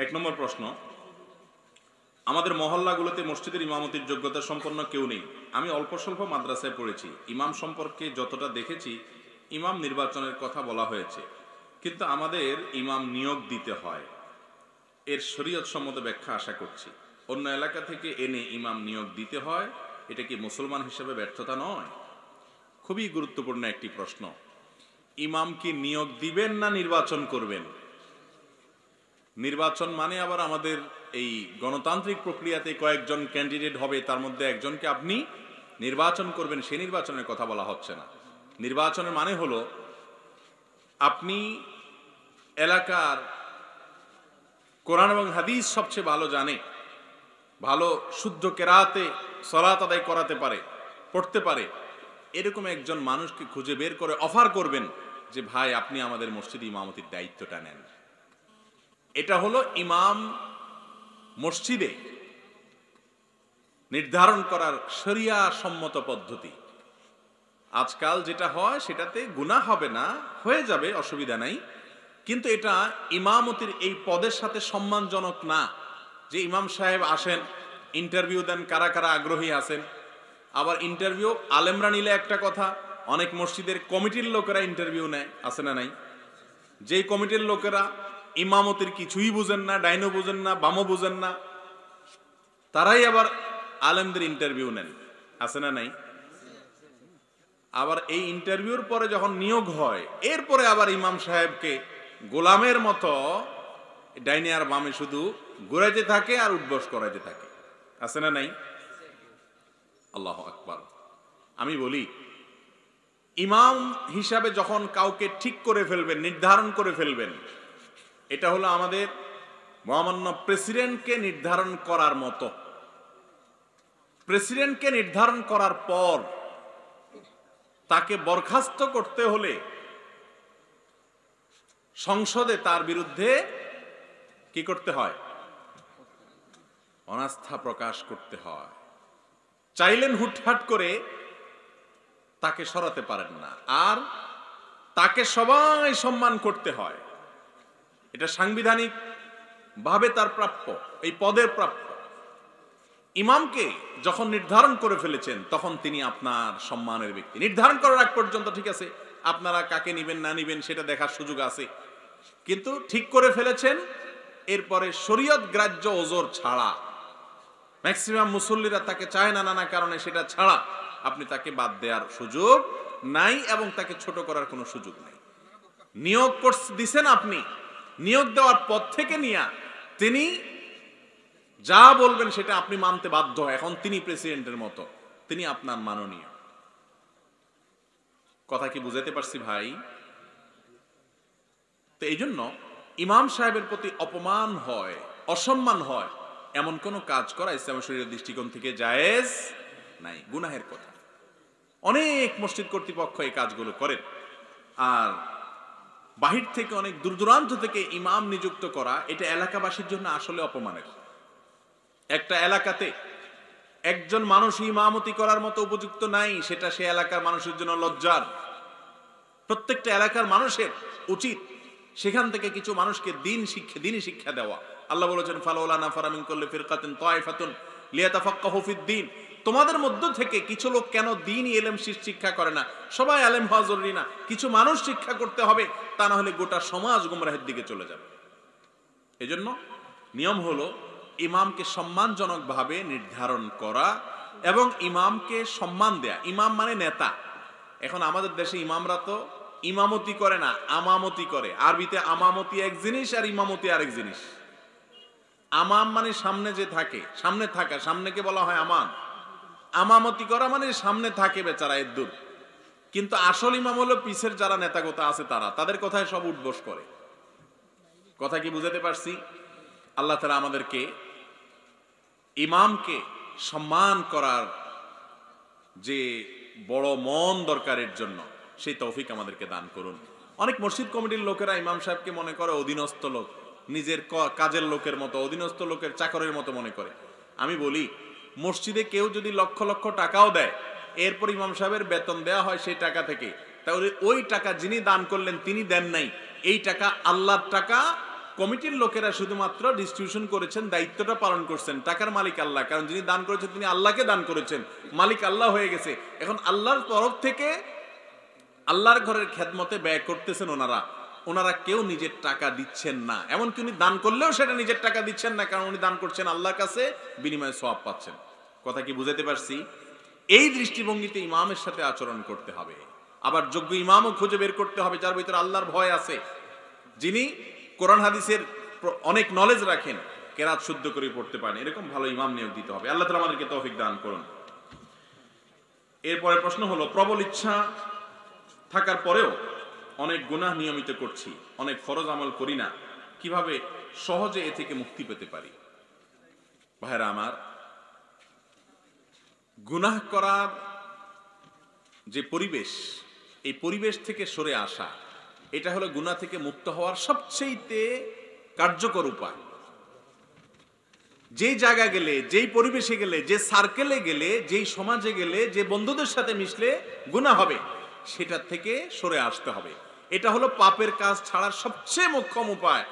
এক নম্বর প্রশ্ন, আমাদের মহল্লাগুলোতে মসজিদের ইমামতির যোগ্যতা সম্পন্ন কেউ নেই। আমি অল্প স্বল্প মাদ্রাসায় পড়েছি। ইমাম সম্পর্কে যতটা দেখেছি, ইমাম নির্বাচনের কথা বলা হয়েছে, কিন্তু আমাদের ইমাম নিয়োগ দিতে হয়। এর শরীয়ত সম্মত ব্যাখ্যা আশা করছি। অন্য এলাকা থেকে এনে ইমাম নিয়োগ দিতে হয়, এটা কি মুসলমান হিসেবে ব্যর্থতা নয়? খুবই গুরুত্বপূর্ণ একটি প্রশ্ন। ইমাম কি নিয়োগ দিবেন না নির্বাচন করবেন? নির্বাচন মানে আবার আমাদের এই গণতান্ত্রিক প্রক্রিয়াতে কয়েকজন ক্যান্ডিডেট হবে, তার মধ্যে একজনকে আপনি নির্বাচন করবেন, সে নির্বাচনের কথা বলা হচ্ছে না। নির্বাচনের মানে হলো আপনি এলাকার কোরআন এবং হাদিস সবচেয়ে ভালো জানে, ভালো শুদ্ধ কেরাতে সালাত আদায় করাতে পারে, পড়তে পারে, এরকম একজন মানুষকে খুঁজে বের করে অফার করবেন যে ভাই আপনি আমাদের মসজিদে ইমামতির দায়িত্বটা নেন। এটা হলো ইমাম মসজিদে নির্ধারণ করার শরিয়া সম্মত পদ্ধতি। আজকাল যেটা হয় সেটাতে গুনাহ হবে না, হয়ে যাবে, অসুবিধা নাই, কিন্তু এটা ইমামতির এই পদের সাথে সম্মানজনক না। যে ইমাম সাহেব আসেন, ইন্টারভিউ দেন, কারা কারা আগ্রহী আছেন। আবার ইন্টারভিউ আলেমরা নিলে একটা কথা, অনেক মসজিদের কমিটির লোকেরা ইন্টারভিউ নেয়, আছে না নাই? যেই কমিটির লোকেরা ইমামতির কিছুই বুঝেন না, ডাইনও বুঝেন না, বামও বুঝেন না, তারাই আবার আলেমদের ইন্টারভিউ নেন, আছে না নাই? আবার এই ইন্টারভিউর পরে যখন নিয়োগ হয়, এরপরে আবার ইমাম সাহেবকে গোলামের মতো ডাইনে আর বামে শুধু ঘুরাইতে থাকে আর উঠবস করাইতে থাকে, আছে না নাই? আল্লাহু আকবার। আমি বলি, ইমাম হিসাবে যখন কাউকে ঠিক করে ফেলবেন, নির্ধারণ করে ফেলবেন, এটা হলো আমাদের মহামান্য প্রেসিডেন্টকে নির্ধারণ করার মতো। প্রেসিডেন্টকে নির্ধারণ করার পর তাকে বরখাস্ত করতে হলে সংসদে তার বিরুদ্ধে কি করতে হয়? অনাস্থা প্রকাশ করতে হয়। চাইলেন হুটহাট করে তাকে সরাতে পারেন না, আর তাকে সবাই সম্মান করতে হয়। এটা সাংবিধানিক ভাবে তার প্রাপ্য, এই পদের প্রাপ্য। ইমামকে যখন নির্ধারণ করে ফেলেছেন তখন তিনি আপনার সম্মানের ব্যক্তি। নির্ধারণ করার আগ পর্যন্ত ঠিক আছে, আপনারা কাকে নিবেন না নিবেন সেটা দেখার সুযোগ আছে, কিন্তু ঠিক করে ফেলেছেন, এরপরে শরীয়ত গ্রাহ্য ওজর ছাড়া, ম্যাক্সিমাম মুসল্লিরা তাকে চায় না নানা কারণে, সেটা ছাড়া আপনি তাকে বাদ দেওয়ার সুযোগ নাই এবং তাকে ছোট করার কোনো সুযোগ নাই। নিয়োগ দিছেন আপনি, নিয়োগ দেওয়ার পর থেকে নিয়ে তিনি যা বলবেন সেটা আপনি মানতে বাধ্য। এখন তিনি প্রেসিডেন্টের মতো, তিনি আপনার মাননীয়। কথা কি বুঝাতে পারছি ভাই? তো এই জন্য ইমাম সাহেবের প্রতি অপমান হয়, অসম্মান হয়, এমন কোন কাজ করা ইসলামের শরীয়তের দৃষ্টিকোণ থেকে জায়েজ নাই, গুনাহের কথা। অনেক মসজিদ কর্তৃপক্ষ এই কাজগুলো করেন। আর বাহির থেকে অনেক দূর দূরান্ত থেকে ইমাম নিযুক্ত করা, এটা এলাকাবাসীর জন্য আসলে অপমানের। একটা এলাকাতে একজন মানুষ ইমামতি করার মতো উপযুক্ত নাই, সেটা সে এলাকার মানুষের জন্য লজ্জার। প্রত্যেকটা এলাকার মানুষের উচিত সেখান থেকে কিছু মানুষকে দ্বীনি শিক্ষা দেওয়া। আল্লাহ বলেছেন, ফালাউলা নাফারা মিন কুল্লি ফিরকাতিন তায়ফাতুন লিয়াতাফাক্কাহু ফিদ-দ্বীন। তোমাদের মধ্য থেকে কিছু লোক কেন দ্বীনি ইলম শিক্ষা করে না? সবাই আলেম হওয়া জরুরি না, কিছু মানুষ শিক্ষা করতে হবে, তা না হলে গোটা সমাজ গুমরাহের দিকে চলে যাবে। এজন্য নিয়ম হলো ইমামকে সম্মানজনকভাবে নির্ধারণ করা এবং ইমামকে সম্মান দেয়া। ইমাম মানে নেতা। এখন আমাদের দেশে ইমামরা তো ইমামতি করে না, আমামতি করে। আরবিতে আমামতি এক জিনিস আর ইমামতি আরেক জিনিস। আমাম মানে সামনে যে থাকে, সামনে থাকা, সামনেকে বলা হয় আমাম। আমামতি করা মানে সামনে থাকে বেচারা এদ্দুর, কিন্তু আসল ইমাম হলো পিছের যারা নেতাগোতা আছে তারা, তাদের কথায় সব উঠবোস করে। কথা কি বুঝাতে পারছি? আল্লাহ তাআলা আমাদেরকে ইমামকে সম্মান করার যে বড় মন দরকারের জন্য সেই তৌফিক আমাদেরকে দান করুন। অনেক মসজিদ কমিটির লোকেরা ইমাম সাহেবকে মনে করে অধীনস্থ লোক, নিজের কাজের লোকের মতো, অধীনস্থ লোকের চাকরের মতো মনে করে। আমি বলি, মসজিদে কেউ যদি লক্ষ লক্ষ টাকাও দেয়, এরপর ইমাম সাহেবের বেতন দেওয়া হয় সেই টাকা থেকে, তাহলে ওই টাকা যিনি দান করলেন তিনি দেন নাই, এই টাকা আল্লাহর টাকা, কমিটির লোকেরা শুধুমাত্র ডিস্ট্রিবিউশন করেছেন, দায়িত্বটা পালন করছেন, টাকার মালিক আল্লাহ, কারণ যিনি দান করেছেন তিনি আল্লাহকে দান করেছেন, মালিক আল্লাহ হয়ে গেছে। এখন আল্লাহর তরফ থেকে আল্লাহর ঘরের খেদমতে ব্যয় করতেছেন ওনারা কেউ নিজের টাকা দিচ্ছেন না, এমনকি উনি দান করলেও সেটা নিজের টাকা দিচ্ছেন না, কারণ উনি দান করছেন আল্লাহর কাছে, বিনিময়ে সওয়াব পাচ্ছেন। কথা কি বুঝাতে পারছি? এই দৃষ্টিভঙ্গিতে ইমামের সাথে আচরণ করতে হবে। আবার যোগ্য ইমামও খুঁজে বের করতে হবে যার ভিতরে আল্লাহর ভয় আছে, যিনি কোরআন হাদিসের অনেক নলেজ রাখেন, কেরাত শুদ্ধ করে পড়তে পারেন, এরকম ভালো ইমাম নিয়োগ দিতে হবে। আল্লাহ তাআলা আমাদেরকে তৌফিক দান করুন। এরপরে প্রশ্ন হলো, প্রবল ইচ্ছা থাকার পরেও অনেক গুনাহ নিয়মিত করছি, অনেক ফরজ আমল করি না, কিভাবে সহজে এ থেকে মুক্তি পেতে পারি? ভাইরা আমার, গুনাহ করার যে পরিবেশ, এই পরিবেশ থেকে সরে আসা, এটা হলো গুনাহ থেকে মুক্ত হওয়ার সবচেয়ে কার্যকর উপায়। যেই জায়গা গেলে, যেই পরিবেশে গেলে, যে সার্কেলে গেলে, যেই সমাজে গেলে, যে বন্ধুদের সাথে মিশলে গুনাহ হবে, সেটা থেকে সরে আসতে হবে। এটা হলো পাপের কাজ ছাড়ার সবচেয়ে মোক্ষম উপায়।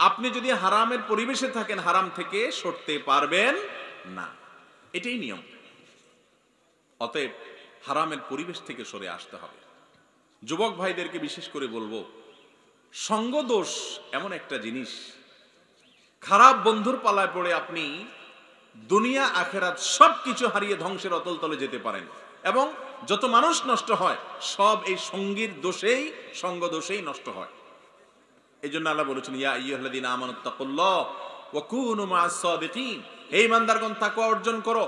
আপনি যদি হারামের পরিবেশে থাকেন, হারাম থেকে সরতে পারবেন না, এটাই নিয়ম। অতএব হারামের পরিবেশ থেকে সরে আসতে হবে। যুবক ভাইদেরকে বিশেষ করে বলবো, সঙ্গ দোষ এমন একটা জিনিস, খারাপ বন্ধুর পালায় পড়ে আপনি দুনিয়া আখেরাত সবকিছু হারিয়ে ধ্বংসের অতল তলে যেতে পারেন। এবং যত মানুষ নষ্ট হয় সব এই সঙ্গীর দোষেই, সঙ্গ দোষেই নষ্ট হয়। এই জন্য আল্লাহ বলেছেন, ইয়া আইয়ুহাল্লাযীনা আমানুত্তাকুল্লাহ ওয়া কুনু মা'আস সাদিকিন, হে ঈমানদারগণ তাকওয়া অর্জন করো,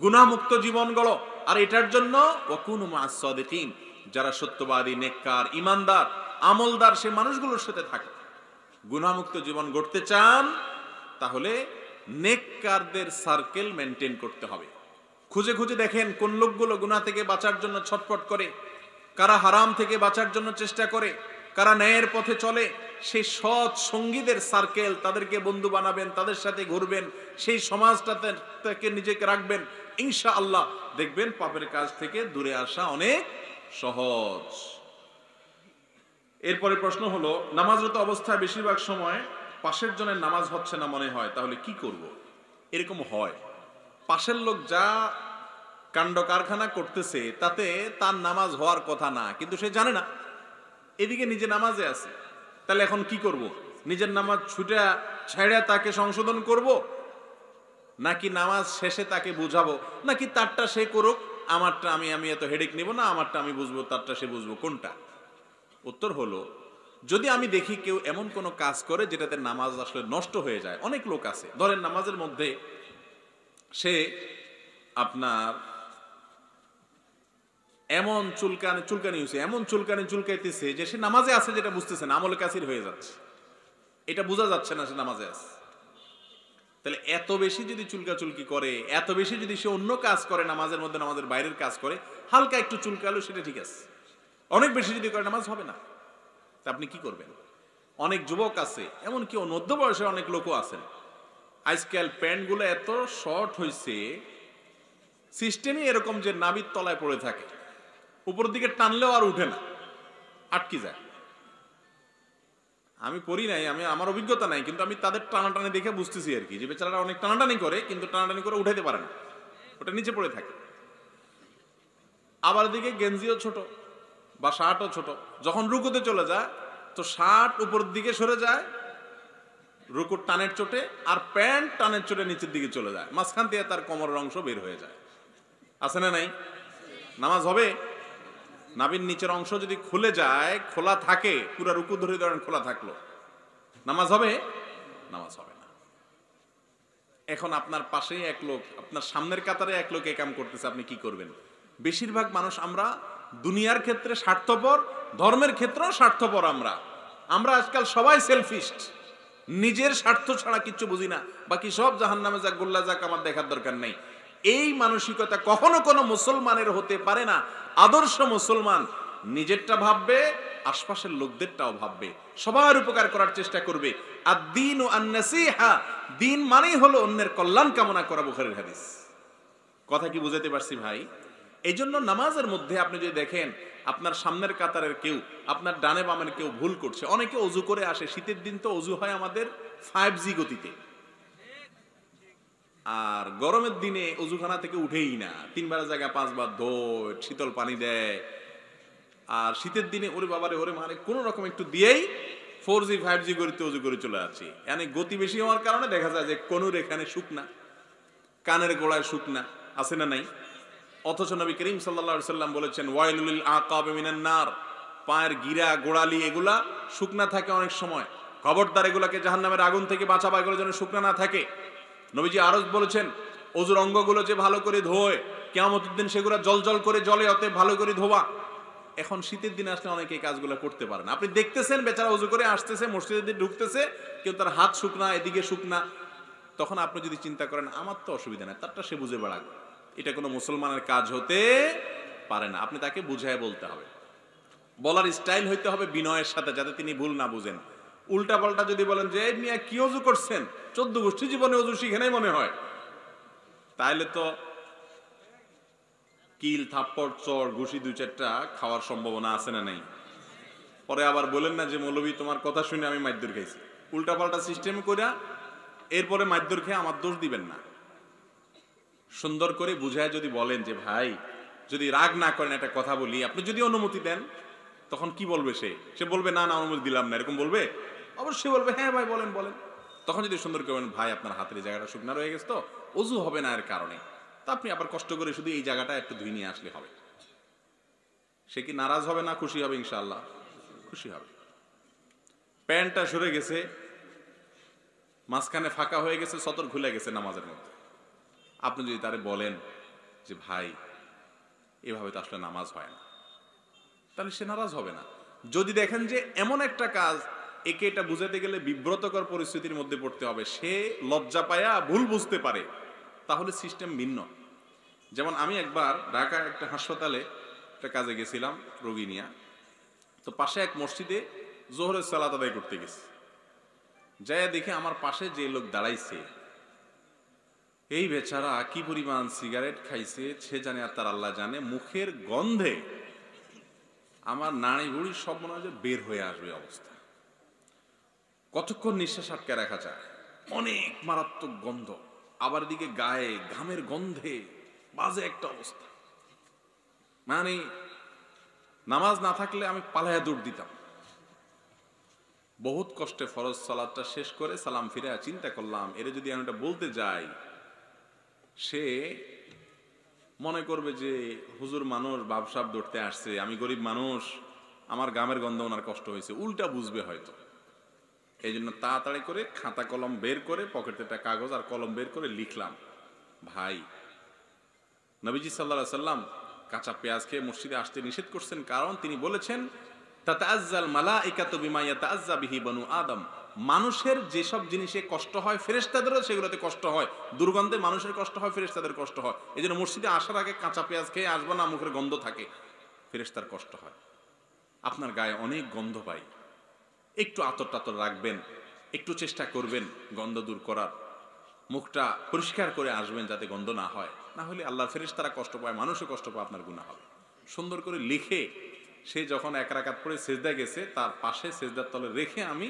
গুনাহমুক্ত জীবন গড়ো, আর এটার জন্য ওয়া কুনু মা'আস সাদিকিন, যারা সত্যবাদী, নেককার, ঈমানদার, আমলদার সে মানুষগুলোর সাথে থাকে। গুনাহমুক্ত জীবন গড়তে চান তাহলে নেককারদের সার্কেল মেনটেন করতে হবে। খুঁজে খুঁজে দেখেন কোন লোকগুলো গুনাহ থেকে বাঁচার জন্য ছটফট করে, কারা হারাম থেকে বাঁচার জন্য চেষ্টা করে, কারা ন্যায়ের পথে চলে। সেই সৎ সঙ্গীদের সার্কেল, তাদেরকে বন্ধু বানাবেন, তাদের সাথে ঘুরবেন, সেই সমাজটাতে তাকে নিজেকে রাখবেন, ইনশাআল্লাহ দেখবেন পাপের কাজ থেকে দূরে আসা অনেক সহজ। এরপরে প্রশ্ন হলো, নামাজরত অবস্থায় বেশিরভাগ সময় পাশের জনের নামাজ হচ্ছে না মনে হয়, তাহলে কি করব? এরকম হয়, পাশের লোক যা কাণ্ড কারখানা করতেছে তাতে তার নামাজ হওয়ার কথা না, কিন্তু সে জানে না, এদিকে নিজে নামাজে আছে। তাহলে এখন কি করব? নিজের নামাজ ছুটা ছেড়ে তাকে সংশোধন করব, নাকি নামাজ শেষে তাকে বুঝাবো, নাকি তারটা সে করুক, আমারটা আমি এত হেডেক নিব না, আমারটা আমি বুঝবো, তারটা সে বুঝবো, কোনটা? উত্তর হলো, যদি আমি দেখি কেউ এমন কোনো কাজ করে যেটাতে নামাজ আসলে নষ্ট হয়ে যায়। অনেক লোক আছে, ধরেন নামাজের মধ্যে সে আপনার এমন চুলকানি হয়েছে, এমন চুলকাইতেছে যে সে নামাজে আছে যেটা বুঝতেছে না, আমলে কাসির হয়ে যাচ্ছে, এটা বোঝা যাচ্ছে না সে নামাজে আছে। তাহলে এত বেশি যদি চুলকাচুলকি করে, এত বেশি যদি সে অন্য কাজ করে, নামাজের মধ্যে নামাজের বাইরের কাজ করে, হালকা একটু চুলকালো সেটা ঠিক আছে, অনেক বেশি যদি করে নামাজ হবে না। তা আপনি কি করবেন? অনেক যুবক আছে, এমনকি মধ্য বয়সের অনেক লোকও আছেন, আজকাল প্যান্টগুলো এত শর্ট হয়েছে, সিস্টেমই এরকম যে নাভির তলায় পড়ে থাকে, উপর দিকে টানলেও আর উঠে না, আটকে যায়। আমি পড়ি নাই, আমার অভিজ্ঞতা নাই, কিন্তু আমি তাদের টানাটানি দেখে বুঝতেছি আর কি, যে বেচারারা অনেক টানাটানি করে, কিন্তু টানাটানি করে উঠাইতে পারে না, ওটা নিচে পড়ে থাকে। আবার দিকে গেঞ্জিও ছোট বা শার্টও ছোট, যখন রুকুতে চলে যায় তো শার্ট উপর দিকে সরে যায় রুকুর টানের চোটে, আর প্যান্ট টানের চোটে নিচের দিকে চলে যায়, মাঝখান থেকে তার কোমরের অংশ বের হয়ে যায়। আছে না নাই? নামাজ হবে? নাভির নিচের অংশ যদি খুলে যায়, খোলা থাকে, পুরো রুকু ধরে ধরেন খোলা থাকলো, নামাজ হবে? নামাজ হবে না। এখন আপনার পাশেই এক লোক, আপনার সামনের কাতারে এক লোক এই কাম করতেছে, আপনি কি করবেন? বেশিরভাগ মানুষ আমরা দুনিয়ার ক্ষেত্রে স্বার্থপর, ধর্মের ক্ষেত্রেও স্বার্থপর। আমরা আজকাল সবাই সেলফিস্ট, নিজের স্বার্থ ছাড়া কিচ্ছু বুঝি না, বাকি সব জাহান্নামে যাক, গোল্লা যাক, আমার দেখার দরকার নেই। এই মানসিকতা কখনো কোনো মুসলমানের হতে পারে না। আদর্শ মুসলমান নিজেরটা ভাববে, আশপাশের লোকদেরটাও ভাববে, সবার উপকার করার চেষ্টা করবে। আদ-দীনু আন-নাসীহা, দিন মানেই হলো অন্যের কল্যাণ কামনা করা, বুখারীর হাদিস। কথা কি বুঝাতে পারছি ভাই? এই জন্য নামাজের মধ্যে আপনি যদি দেখেন আপনার সামনের কাতারের কেউ, আপনার ডানে বামের কেউ ভুল করছে। অনেকে অজু করে আসে, শীতের দিন তো অজু হয় আমাদের 5G গতিতে, আর গরমের দিনে অজুখানা থেকে উঠেই না, 3 জায়গা 5 ধোয়, শীতল পানি দেয়। আর শীতের দিনে ওরে বাবারে ওরে মানে কোনো রকম একটু দিয়েই 4G 5G গতিতে অজু করে চলে যাচ্ছে। মানে গতি বেশি হওয়ার কারণে দেখা যায় যে কোনুর এখানে শুকনা, কানের গোড়ায় শুকনা আছে না নাই। অথচ নবী করিম সাল্লাল্লাহু আলাইহি সাল্লাম বলেছেন ওয়াইলুল আকাব মিনান নার, পায়ের গিরা গোড়ালি এগুলা শুকনা থাকে অনেক সময়, খবরদার এগুলাকে জাহান্নামের আগুন থেকে বাঁচাবা, এগুলো যেন শুকনা না থাকে। নবীজি আরো বলেছেন অজুর অঙ্গগুলো যে ভালো করে ধোয় কিয়ামতের দিন সেগুলো জল করে জলে, অতএব ভালো করে ধোবা। এখন শীতের দিনে আসলে অনেকে এই কাজগুলো করতে পারে না। আপনি দেখতেছেন বেচারা অজু করে আসতেছে, মসজিদে দিয়ে ঢুকতেছে, কেউ তার হাত শুকনা, এদিকে শুকনা। তখন আপনি যদি চিন্তা করেন আমার তো অসুবিধা নেই, তারটা সে বুঝে বেড়াক, এটা কোনো মুসলমানের কাজ হতে পারে না। আপনি তাকে বুঝায় বলতে হবে, বলার স্টাইল হইতে হবে বিনয়ের সাথে, যাতে তিনি ভুল না বুঝেন। উল্টা পাল্টা যদি বলেন যে মিয়া কি অজু করছেন, 14 গোষ্ঠী জীবনে অজু শিখে নাই মনে হয়, তাহলে তো কিল থাপ্পড় চড় ঘুষি 2-4টা খাওয়ার সম্ভাবনা আছে না নাই। পরে আবার বলেন না যে মৌলভী তোমার কথা শুনে আমি মাইদ্দুর খাইছি। উল্টা পাল্টা সিস্টেম কইরা এরপরে মাইদ্দুর খেয়ে আমার দোষ দিবেন না। সুন্দর করে বুঝায় যদি বলেন যে ভাই যদি রাগ না করেন একটা কথা বলি, আপনি যদি অনুমতি দেন, তখন কি বলবে সে বলবে না না অনুমতি দিলাম না, এরকম বলবে? অবশ্যই বলবে হ্যাঁ ভাই বলেন বলেন। তখন যদি সুন্দর করে বলেন ভাই আপনার হাতের এই জায়গাটা শুকনা রয়ে গেছে তো অজু হবে না এর কারণে, তা আপনি আবার কষ্ট করে শুধু এই জায়গাটা একটু ধুই নিয়ে আসলে হবে। সে কি নারাজ হবে না খুশি হবে? ইনশাআল্লাহ খুশি হবে। প্যান্টটা সরে গেছে, মাঝখানে ফাঁকা হয়ে গেছে, সতর খুলে গেছে নামাজের মধ্যে, আপনি যদি তারে বলেন যে ভাই এভাবে তো আসলে নামাজ হয় না, তাহলে সে নারাজ হবে না। যদি দেখেন যে এমন একটা কাজ একে এটা বুঝাতে গেলে বিব্রতকর পরিস্থিতির মধ্যে পড়তে হবে, সে লজ্জা পায়া ভুল বুঝতে পারে, তাহলে সিস্টেম ভিন্ন। যেমন আমি একবার ঢাকা একটা হাসপাতালে একটা কাজে গেছিলাম রোগী নিয়ে, তো পাশে এক মসজিদে জোহরের সালাত আদায় করতে গেছি। যাইয়া দেখে আমার পাশে যে লোক দাঁড়াইছে, এই বেচারা কি পরিমাণ সিগারেট খাইছে সে জানে আর তার আল্লাহ জানে, মুখের গন্ধে আমার নাড়ি ভুড়ি সব মনে হয় যে বের হয়ে আসবে অবস্থা। কতক্ষণ নিঃশ্বাস আটকে রাখা যায়, অনেক মারাত্মক গন্ধ, আবার দিকে গায়ে ঘামের গন্ধে বাজে একটা অবস্থা। মানে নামাজ না থাকলে আমি পালায়া দৌড় দিতাম। বহুত কষ্টে ফরজ সালাতটা শেষ করে সালাম ফিরে চিন্তা করলাম এরে যদি আমি এটা বলতে যাই, সে মনে করবে যে হুজুর মানুষ বাপসাপ ধরতে আসছে, আমি গরিব মানুষ, আমার গামের গন্ধ ওনার কষ্ট হয়েছে, উল্টা বুঝবে হয়তো। এই জন্য তাড়াতাড়ি করে খাতা কলম বের করে, পকেটে একটা কাগজ আর কলম বের করে লিখলাম, ভাই নবীজি সাল্লাল্লাহু আলাইহি সাল্লাম কাঁচা পেঁয়াজ খেয়ে মসজিদে আসতে নিষেধ করছেন, কারণ তিনি বলেছেন তাতাআজ্জাল মালাইকাতু বিমা ইয়াতাআজ্জা বিহি বনু আদম, মানুষের যেসব জিনিসে কষ্ট হয় ফেরেশতাদেরও সেগুলোতে কষ্ট হয়, দুর্গন্ধে মানুষের কষ্ট হয় ফেরেশতাদের কষ্ট হয়। এই জন্য মসজিদে আসার আগে কাঁচা পেঁয়াজ খেয়ে আসবো না, মুখের গন্ধ থাকে, ফেরেশতার কষ্ট হয়। আপনার গায়ে অনেক গন্ধ পাই, একটু আতর টাতর রাখবেন, একটু চেষ্টা করবেন গন্ধ দূর করার, মুখটা পরিষ্কার করে আসবেন যাতে গন্ধ না হয়, না হলে আল্লাহর ফেরেশতারা কষ্ট পায়, মানুষও কষ্ট পায়, আপনার গুনাহ হবে। সুন্দর করে লিখে সে যখন 1 রাকাত পরে সেজদায় গেছে, তার পাশে সেজদার তলে রেখে আমি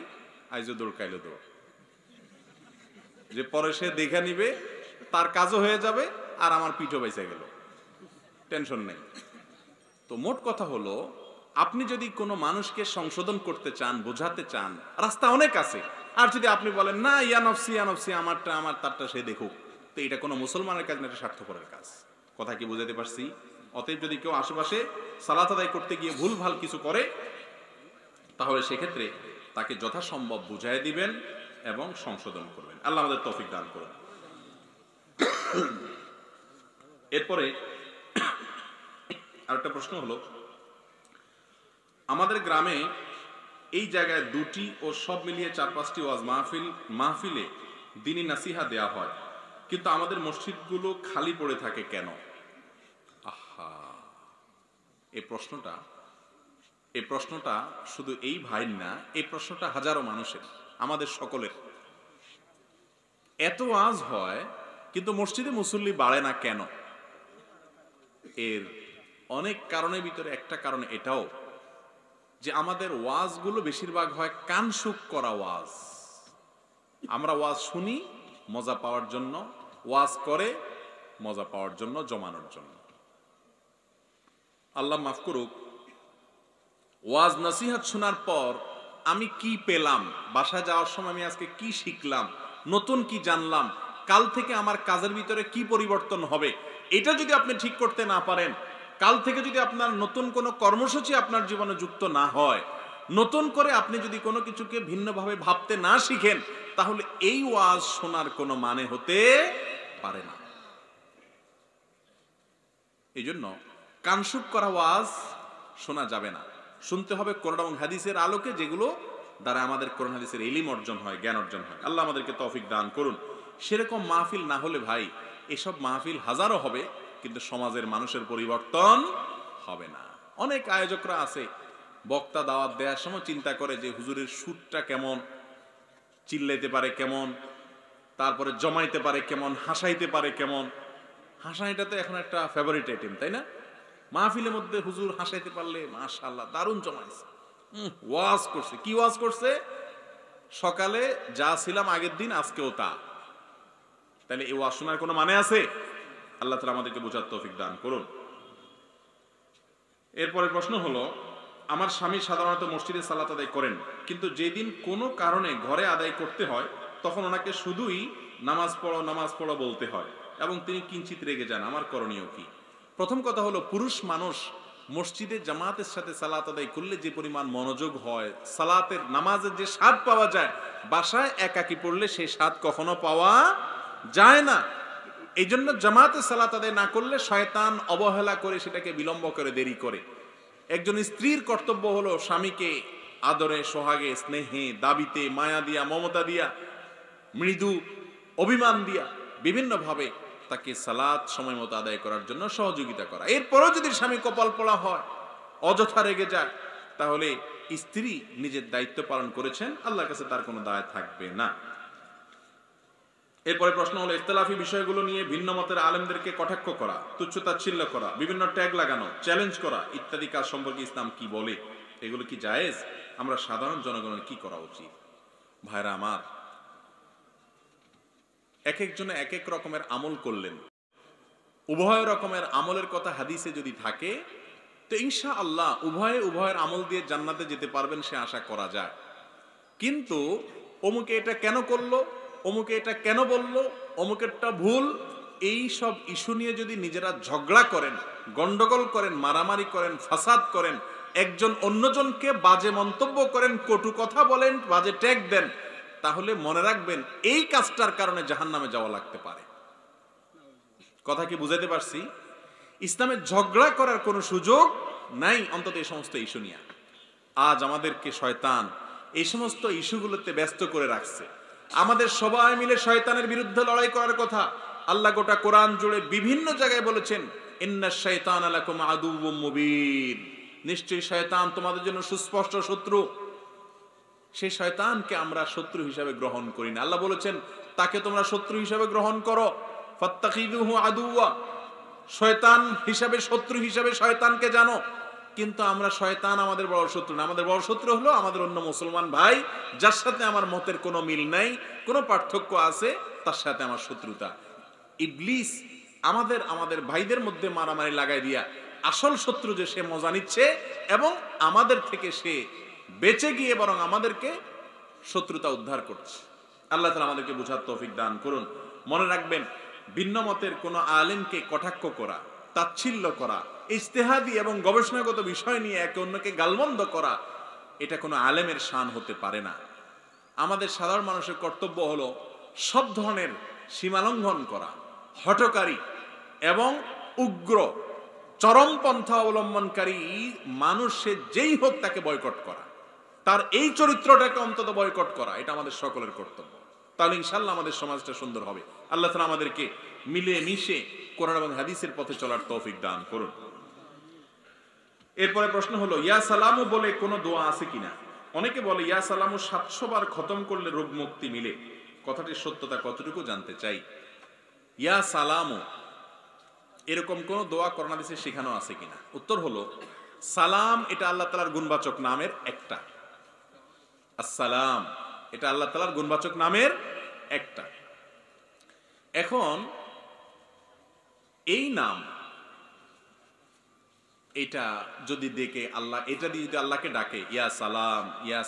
আইজো দৌড় কাইলো দৌড়, যে পরে সে দেখে নিবে, তার কাজও হয়ে যাবে আর আমার পিঠও বাইসে গেল, টেনশন নেই। তো মোট কথা হলো, আপনি যদি কোনো মানুষকে সংশোধন করতে চান, বোঝাতে চান, রাস্তা অনেক আছে। আর যদি আপনি বলেন না ইয়া নফসি আমারটা আমার তারটা সে দেখুক, তো এটা কোনো মুসলমানের কাজ না, এটা স্বার্থপরের কাজ। কথা কি বুঝাতে পারছি? অতএব যদি কেউ আশেপাশে সালাত আদায় করতে গিয়ে ভুল ভাল কিছু করে, তাহলে সেক্ষেত্রে তাকে যথাসম্ভব বুঝাই দিবেন এবং সংশোধন করবেন। আল্লাহ আমাদের তৌফিক দান করুন। এরপরে আরেকটা প্রশ্ন হলো, আমাদের গ্রামে এই জায়গায় 2টি ও সব মিলিয়ে 4-5টি ওয়াজ মাহফিলে দ্বীনি নাসিহা দেয়া হয়, কিন্তু আমাদের মসজিদগুলো খালি পড়ে থাকে কেন? আহা, এই প্রশ্নটা শুধু এই ভাইয়ের না, এই প্রশ্নটা হাজারো মানুষের, আমাদের সকলের। এত ওয়াজ হয় কিন্তু মসজিদে মুসল্লি বাড়ে না কেন? এর অনেক কারণের ভিতরে একটা কারণ এটাও যে আমাদের ওয়াজগুলো বেশিরভাগ হয় কানসুক করা ওয়াজ। আমরা ওয়াজ শুনি মজা পাওয়ার জন্য, ওয়াজ করে মজা পাওয়ার জন্য, জমানোর জন্য। আল্লাহ মাফ করুক, ওয়াজ নসিহত শোনার পর আমি কি পেলাম, বাসায় যাওয়ার সময় আমি আজকে কি শিখলাম, নতুন কি জানলাম, কাল থেকে আমার কাজের ভিতরে কি পরিবর্তন হবে, এটা যদি আপনি ঠিক করতে না পারেন, কাল থেকে যদি আপনার নতুন কোনো কর্মসূচি আপনার জীবনে যুক্ত না হয়, নতুন করে আপনি যদি কোনো কিছুকে ভিন্নভাবে ভাবতে না শিখেন, তাহলে এই ওয়াজ শোনার কোনো মানে হতে পারে না। এই জন্য কানসুক করা ওয়াজ শোনা যাবে না। শুনতে হবে কোরআন এবং হাদিসের আলোকে, যেগুলো দ্বারা আমাদের কোরআন হাদিসের ইলম অর্জন হয়, জ্ঞান অর্জন হয়। আল্লাহ আমাদেরকে তৌফিক দান করুন। সেরকম মাহফিল না হলে ভাই, এসব মাহফিল হাজারো হবে কিন্তু সমাজের মানুষের পরিবর্তন হবে না। অনেক আয়োজকরা আছে, বক্তা দাওয়াত দেওয়ার সময় চিন্তা করে যে হুজুরের সুরটা কেমন, চিল্লাইতে পারে কেমন, তারপরে জমাইতে পারে কেমন, হাসাইতে পারে কেমন। হাসাইটা তো এখন একটা ফেভারিট আইটেম, তাই না? মাহফিলের মধ্যে হুজুর হাসাইতে পারলে মাশাআল্লাহ দারুণ জমাইছে, ওয়াজ করছে। কি ওয়াজ করছে? সকালে যা ছিলাম আগের দিন আজকেও তা। তাহলে এই ওয়াজ শোনার কোনো মানে আছে? আল্লাহ তাআলা আমাদেরকে বোঝার তৌফিক দান করুন। এরপরের প্রশ্ন হলো, আমার স্বামী সাধারণত মসজিদে সালাত আদায় করেন, কিন্তু যেদিন কোনো কারণে ঘরে আদায় করতে হয় তখন ওনাকে শুধুই নামাজ পড়ো বলতে হয় এবং তিনি কিঞ্চিত রেগে যান। আমার করণীয় কি? প্রথম কথা হলো, পুরুষ মানুষ মসজিদে জামাতের সাথে সালাত আদায় করলে যে পরিমাণ মনোযোগ হয়, সালাতের নামাজের যে স্বাদ পাওয়া যায়, বাসায় একাকী পড়লে সেই স্বাদ কখনো পাওয়া যায় না। এই জন্য জামাতে সালাত আদায় না করলে শয়তান অবহেলা করে সেটাকে বিলম্ব করে, দেরি করে। একজন স্ত্রীর কর্তব্য হলো স্বামীকে আদরে, সোহাগে, স্নেহে, দাবিতে, মায়া দিয়া, মমতা দিয়া, মৃদু অভিমান দিয়া বিভিন্নভাবে তাকে সালাত সময় মতো আদায় করার জন্য সহযোগিতা করা। এরপরও যদি স্বামী কপাল পোড়া হয়, অযথা রেগে যায়, তাহলে স্ত্রী নিজের দায়িত্ব পালন করেছেন, আল্লাহর কাছে তার কোনো দায় থাকবে না। এরপরে প্রশ্ন হলো, ইখতিলাফি বিষয়গুলো নিয়ে ভিন্ন মতের আলেমদেরকে কটাক্ষ করা, তুচ্ছ-তাচ্ছিল্য করা, বিভিন্ন ট্যাগ লাগানো, চ্যালেঞ্জ করা ইত্যাদি কাজ সম্পর্কে ইসলাম কি বলে? এগুলো কি জায়েজ? আমরা সাধারণ জনগণের কি করা উচিত? ভাইরা আমার, এক একজনে এক এক রকমের আমল করলেন। উভয় রকমের আমলের কথা হাদিসে যদি থাকে তো ইনশাআল্লাহ উভয়ের আমল দিয়ে জান্নাতে যেতে পারবেন, সে আশা করা যায়। কিন্তু অমুকে এটা কেন করলো, অমুকে এটা কেন বললো, অমুকেরটা ভুল, এই সব ইস্যু নিয়ে যদি নিজেরা ঝগড়া করেন, গন্ডগোল করেন, মারামারি করেন, ফাসাদ করেন, একজন অন্যজনকে বাজে মন্তব্য করেন, কটু কথা বলেন, বাজে ট্যাগ দেন, তাহলে মনে রাখবেন এই কাজটার কারণে জাহান্নামে যাওয়া লাগতে পারে। কথা কি বুঝাইতে পারছি? ইসলামে ঝগড়া করার কোনো সুযোগ নাই, অন্তত এই সমস্ত ইস্যু নিয়ে। আজ আমাদেরকে শয়তান এই সমস্ত ইস্যুগুলোতে ব্যস্ত করে রাখছে। আমাদের সবাই মিলে শয়তানের বিরুদ্ধে লড়াই করার কথা। আল্লাহ গোটা কোরআন জুড়ে বিভিন্ন জায়গায় বলেছেন, ইন্নাশ শাইতানা লাকুম আদুউম মুবিন, নিশ্চয়ই শয়তান তোমাদের জন্য সুস্পষ্ট শত্রু। সেই শয়তানকে আমরা শত্রু হিসাবে গ্রহণ করি না। আল্লাহ বলেছেন, তাকে তোমরা শত্রু হিসাবে গ্রহণ করো, ফাত্তাখিযুহু আদুওয়া, শয়তান হিসাবে, শত্রু হিসাবে শয়তানকে জানো। কিন্তু আমরা শয়তান আমাদের বড় শত্রু না। আমাদের বড় শত্রু হলো আমাদের অন্য মুসলমান ভাই, যার সাথে আমার মতের কোনো মিল নাই, কোনো পার্থক্য আছে, তার সাথে আমার শত্রুতা। ইবলিস আমাদের ভাইদের মধ্যে মারামারি লাগাই দিয়া আসল শত্রু যে সে মজা নিচ্ছে এবং আমাদের থেকে সে বেঁচে গিয়ে বরং আমাদেরকে শত্রুতা উদ্ধার করছে। আল্লাহ তাআলা আমাদেরকে বুঝার তৌফিক দান করুন। মনে রাখবেন, ভিন্ন মতের কোনো আলেমকে কটাক্ষ করা, তাচ্ছিল্য করা, ইজতিহাদি এবং গবেষণাগত বিষয় নিয়ে একে অন্যকে গালমন্দ করা, এটা কোনো আলেমের শান হতে পারে না। আমাদের সাধারণ মানুষের কর্তব্য হলো সব ধরনের সীমালঙ্ঘন করা, হঠকারী এবং উগ্র চরমপন্থা অবলম্বনকারী মানুষে যেই হোক তাকে বয়কট করা, তার এই চরিত্রটাকে অন্তত বয়কট করা, এটা আমাদের সকলের কর্তব্য। তাহলে ইনশাআল্লাহ আমাদের সমাজটা সুন্দর হবে। আল্লাহ তাআলা আমাদেরকে মিলে মিশে কোরআন এবং হাদিসের পথে চলার তৌফিক দান করুন। এরপরে প্রশ্ন হলো, ইয়া সালামু বলে কোনো দোয়া আছে কিনা? অনেকে বলে ইয়া সালামু 700 বার খতম করলে রোগ মুক্তি মিলে। কথাটির সত্যতা কতটুকু জানতে চাই। ইয়া সালামু এরকম কোন দোয়া কোরআন হাদিসে শেখানো আছে কিনা? উত্তর হলো সালাম এটা আল্লাহ তাআলার গুণবাচক নামের একটা। আসসালাম এটা আল্লাহ তাআলার গুণবাচক নামের একটা। এখন এই নাম এটা যদি দেখে আল্লাহ এটা দিয়ে যদি আল্লাহকে ডাকে ইয়া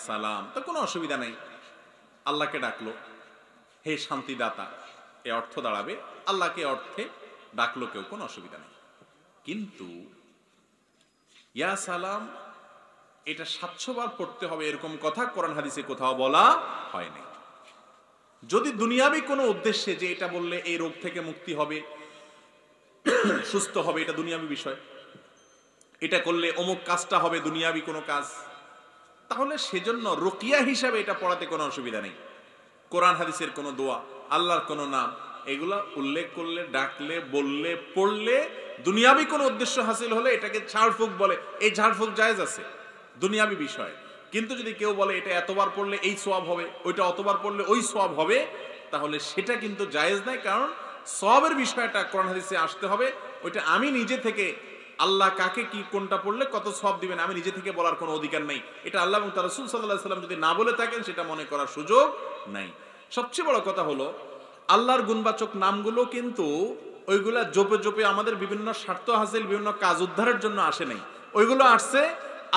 সালাম তো কোনো অসুবিধা নেই। আল্লাহকে ডাকলো হে শান্তিদাতা, এ অর্থ দাঁড়াবে, আল্লাহকে অর্থে ডাকলো কেউ, কোনো অসুবিধা নেই। কিন্তু ইয়া সালাম এটা 700 বার পড়তে হবে এরকম কথা কোরআন হাদিসে কোথাও বলা হয়নি। যদি দুনিয়াবি কোনো উদ্দেশ্যে যে এটা বললে এই রোগ থেকে মুক্তি হবে, সুস্থ হবে, এটা দুনিয়াবি বিষয়, এটা করলে অমুক কাজটা হবে দুনিয়াবি কোনো কাজ, তাহলে সেজন্য রুকিয়া হিসাবে এটা পড়াতে কোনো অসুবিধা নেই। কোরআন হাদিসের কোনো দোয়া, আল্লাহর কোনো নাম, এগুলা উল্লেখ করলে, ডাকলে, বললে, পড়লে দুনিয়াবি কোনো উদ্দেশ্য হাসিল হলে এটাকে ঝাড়ফুঁক বলে। এই ঝাড়ফুঁক জায়েজ আছে দুনিয়াবি বিষয়। কিন্তু যদি কেউ বলে এটা এতবার পড়লে এই সওয়াব হবে, ওইটা অতবার পড়লে ওই সওয়াব হবে, তাহলে সেটা কিন্তু জায়েজ নাই। কারণ সওয়াবের বিষয়টা কোরআন হাদিসে আসতে হবে। ওইটা আমি নিজে থেকে আল্লাহ কাকে কি কোনটা পড়লে কত সওয়াব দিবেন আমি নিজে থেকে বলার কোনো অধিকার নাই। এটা আল্লাহ এবং তার রাসূল সাল্লাল্লাহু আলাইহি ওয়াসাল্লাম যদি না বলে থাকেন সেটা মনে করার সুযোগ নাই। সবচেয়ে বড় কথা হলো আল্লাহর গুণবাচক নামগুলো কিন্তু ওইগুলা জপে জপে আমাদের বিভিন্ন স্বার্থ হাসিল, বিভিন্ন কাজ উদ্ধারের জন্য আসে নাই। ওইগুলো আসছে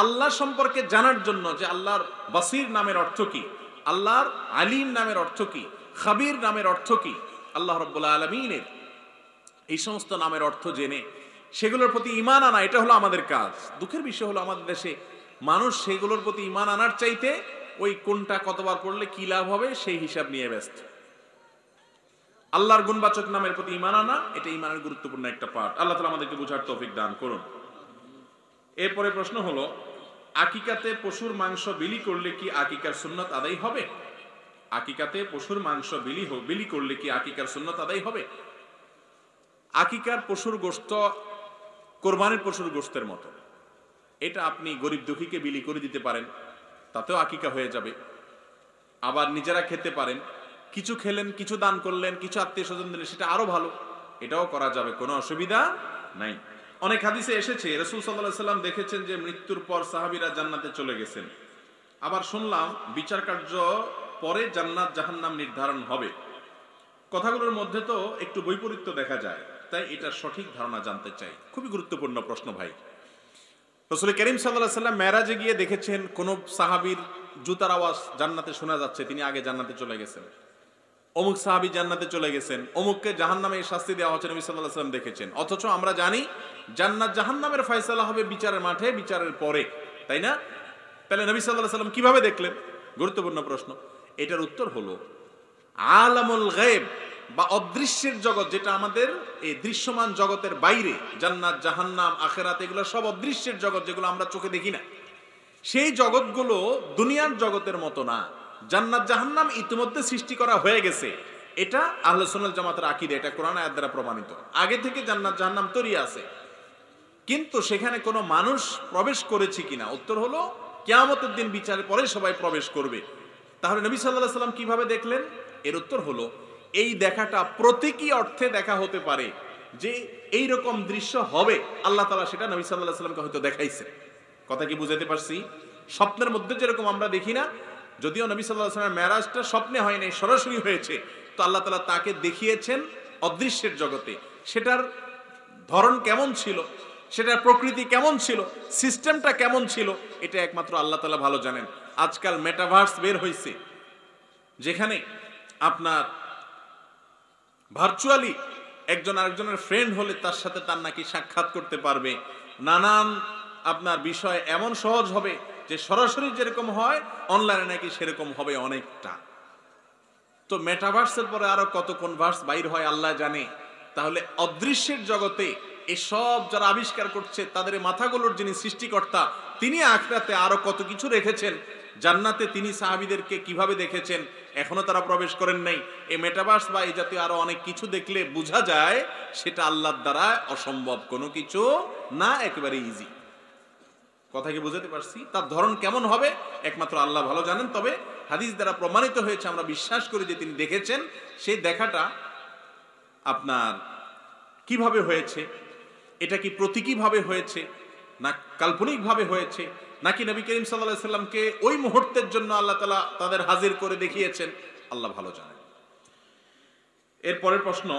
আল্লাহ সম্পর্কে জানার জন্য, যে আল্লাহর বাসির নামের অর্থ কি, আল্লাহর আলিম নামের অর্থ কি, খাবির নামের অর্থ কি, আল্লাহ রাব্বুল আলামিনের এই সমস্ত নামের অর্থ জেনে সেগুলোর প্রতি ঈমান আনা, এটা হলো আমাদের কাজ। দুঃখের বিষয় হলো আমাদের দেশে মানুষ সেগুলোর প্রতি ঈমান আনার চাইতে ওই কোনটা কতবার পড়লে কি লাভ হবে সেই হিসাব নিয়ে ব্যস্ত। আল্লাহর গুণবাচক নামের প্রতি ঈমান আনা এটা ঈমানের গুরুত্বপূর্ণ একটা পার্ট। আল্লাহ তাআলা আমাদেরকে বোঝার তৌফিক দান করুন। এরপরে প্রশ্ন হলো আকিকাতে পশুর মাংস বিলি করলে কি আকিকার সুন্নাত আদায় হবে? আকিকাতে পশুর মাংস বিলি করলে কি আকিকার সুন্নাত আদায় হবে? আকিকার পশুর গোশত কোরবানির পশুর গোশতের মতো, এটা আপনি গরিব দুঃখীকে বিলি করে দিতে পারেন, তাতেও আকিকা হয়ে যাবে। আবার নিজেরা খেতে পারেন, কিছু খেলেন, কিছু দান করলেন, কিছু আত্মীয় স্বজন দিলেন, সেটা আরো ভালো, এটাও করা যাবে, কোনো অসুবিধা নাই। অনেক হাদিসে এসেছে রাসূল সাল্লাল্লাহু আলাইহি ওয়াসাল্লাম দেখেছেন যে মৃত্যুর পর সাহাবীরা জান্নাতে চলে গেছেন। আবার শুনলাম বিচার কার্য পরে জান্নাত জাহান্নাম নির্ধারণ হবে। কথাগুলোর মধ্যে তো একটু বৈপরীত্য দেখা যায়, তাই এটা সঠিক ধারণা জানতে চাই। খুবই গুরুত্বপূর্ণ প্রশ্ন ভাই। রাসূল করিম সাল্লাল্লাহু আলাইহি ওয়াসাল্লাম মেরাজে গিয়ে দেখেছেন কোন সাহাবীর জুতার আওয়াজ জান্নাতে শোনা যাচ্ছে, তিনি আগে জান্নাতে চলে গেছেন। অমুক সাহাবী জান্নাতে চলে গেছেন, অমুককে জাহান্নামে শাস্তি দেওয়া হচ্ছে, নবী সাল্লাল্লাহু আলাইহি ওয়াসাল্লাম দেখেছেন। অথচ আমরা জানি জান্নাত জাহান্নামের ফয়সালা হবে বিচারের মাঠে, বিচারের পরে, তাই না? তাহলে নবী সাল্লাল্লাহু আলাইহি ওয়াসাল্লাম কিভাবে দেখলেন? গুরুত্বপূর্ণ প্রশ্ন। এটার উত্তর হলো আলামুল গায়ব বা অদৃশ্যের জগৎ, যেটা আমাদের এই দৃশ্যমান জগতের বাইরে, জান্নাত জাহান্নাম আখিরাত এগুলো সব অদৃশ্যের জগৎ, যেগুলো আমরা চোখে দেখি না। সেই জগৎগুলো দুনিয়ার জগতের মতো না। জান্নাত জাহান্নাম ইতিমধ্যে সৃষ্টি করা হয়ে গেছে, এটা আহলে সুন্নাত জামাতের আকীদা, এটা কোরআন আয়াত দ্বারা প্রমাণিত। আগে থেকে জান্নাত জাহান্নাম তৈরি আছে, কিন্তু সেখানে কোনো মানুষ প্রবেশ করেছে কিনা? উত্তর হলো কিয়ামতের দিন বিচারের পরে সবাই প্রবেশ করবে। তাহলে নবী সাল্লাল্লাহু আলাইহি ওয়াসাল্লাম কিভাবে দেখলেন? এর উত্তর হলো এই দেখাটা প্রতীকী অর্থে দেখা হতে পারে, যে এই রকম দৃশ্য হবে, আল্লাহ তাআলা সেটা নবী সাল্লাল্লাহু আলাইহি ওয়াসাল্লামকে হয়তো দেখাইছে। কথা কি বুঝাতে পারছি? স্বপ্নের মধ্যে যেরকম আমরা দেখি না, যদিও নবী সাল্লাল্লাহু আলাইহি ওয়াসাল্লামের মেরাজটা স্বপ্নে হয় নাই, সরাসরি হয়েছে, তো আল্লাহ তাআলা তাকে দেখিয়েছেন অদৃশ্যের জগতে। সেটার ধরন কেমন ছিল, সেটার প্রকৃতি কেমন ছিল, সিস্টেমটা কেমন ছিল, এটা একমাত্র আল্লাহ তাআলা ভালো জানেন। আজকাল মেটাভার্স বের হয়েছে, যেখানে আপনার ভার্চুয়ালি একজন আরেকজনের ফ্রেন্ড হলে তার সাথে তার নাকি সাক্ষাৎ করতে পারবে। নানান আপনার বিষয় এমন সহজ হবে যে সরাসরি যেরকম হয় অনলাইনে নাকি সেরকম হবে অনেকটা। তো মেটাভার্সের পরে আরো কত কনভার্স বাইর হয় আল্লাহ জানে। তাহলে অদৃশ্যের জগতে এসব যারা আবিষ্কার করছে, তাদের মাথাগুলোর যিনি সৃষ্টিকর্তা, তিনি আখিরাতে আরো কত কিছু রেখেছেন। জান্নাতে তিনি সাহাবীদেরকে কিভাবে দেখেছেন, এখনো তারা প্রবেশ করেন নাই। এই মেটাভার্স বা এই জাতীয় আরো অনেক কিছু দেখলে বোঝা যায় সেটা আল্লাহর দ্বারা অসম্ভব কোনো কিছু না, একেবারে ইজি। কথা কি বুঝাতে পারছি? তার ধরন কেমন হবে একমাত্র আল্লাহ ভালো জানেন। তবে হাদিস দ্বারা প্রমাণিত হয়েছে, আমরা বিশ্বাস করি যে তিনি দেখেছেন। সেই দেখাটা আপনার কিভাবে হয়েছে এটা কি প্রতীকীভাবে হয়েছে না কাল্পনিকভাবে হয়েছে, নাকি নবী করিম সাল্লাল্লাহু আলাইহি সাল্লামকে ওই মুহূর্তের জন্য আল্লাহ তাআলা তাদের হাজির করে দেখিয়েছেন, আল্লাহ ভালো জানেন। এর পরের প্রশ্ন,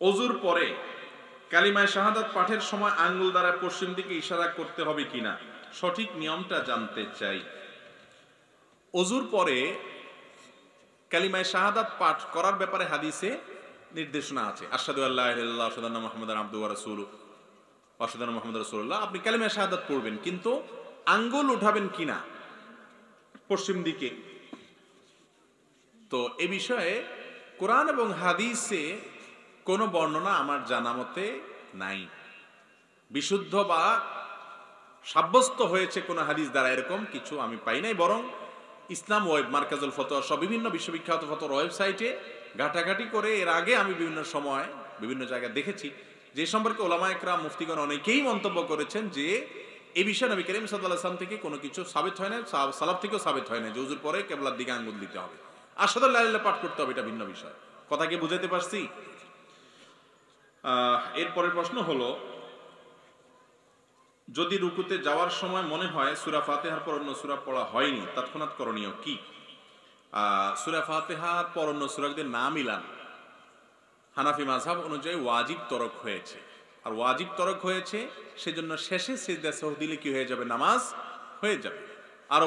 ওযুর পরে কালিমায়ে শাহাদাত পাঠের সময় আঙ্গুল দ্বারা পশ্চিম দিকে ইশারা করতে হবে কিনা, সঠিক নিয়মটা জানতে চাই। ওযুর পরে কালিমায়ে শাহাদাত পাঠ করার ব্যাপারে হাদিসে নির্দেশনা আছে, আশহাদু আল্লা ইলাহা ইল্লাল্লাহ ওয়া আশহাদু আন্না মুহাম্মাদান আবদুহু ওয়া রাসূলুহু ওয়া আশহাদু আন্না মুহাম্মাদার রাসূলুল্লাহ। আপনি কালিমায়ে শাহাদাত পড়বেন, কিন্তু আঙ্গুল উঠাবেন কিনা পশ্চিম দিকে, তো এ বিষয়ে কোরআন এবং হাদিসে কোনো বর্ণনা আমার জানা মতে নাই। বিশুদ্ধ বা সাব্যস্ত হয়েছে কোন হাদিস দ্বারা এরকম কিছু আমি পাই নাই, বরং ইসলাম ওয়েব, মার্কাজুল ফতোয়া সব বিভিন্ন বিশ্ববিখ্যাত ফতোয়ার ওয়েবসাইটে ঘাটাঘাটি করে এর আগে আমি বিভিন্ন সময় বিভিন্ন জায়গায় দেখেছি যে সম্পর্কে ওলামায়ে কেরাম মুফতিগণ অনেকেই মন্তব্য করেছেন যে এই বিষয়ে নবী করিম সাল্লাল্লাহু আলাইহি ওয়াসাল্লাম থেকে কোনো কিছু সাবিত হয় না, সালাফ থেকেও সাবিত হয় না যে ওযুর পরে কিবলার দিকে আঙ্গুল দিতে হবে, আশহাদু আল্লা ইলাহা ইল্লাল্লাহ পাঠ করতে হবে, এটা ভিন্ন বিষয়। কথা কি বুঝাতে পারছি? এরপরের প্রশ্ন হলো, যদি রুকুতে যাওয়ার সময় মনে হয় সূরা ফাতিহার পর অন্য সূরা পড়া হয়নি, তৎক্ষণাৎ করণীয় কি? সূরা ফাতিহার পর অন্য সূরা যদি না মিলান, হানাফি মাযহাব অনুযায়ী ওয়াজিব তরক হয়েছে, আর ওয়াজিব তরক হয়েছে সেজন্য শেষে সিজদা সাহু দিলে কি হয়ে যাবে? নামাজ হয়ে যাবে। আর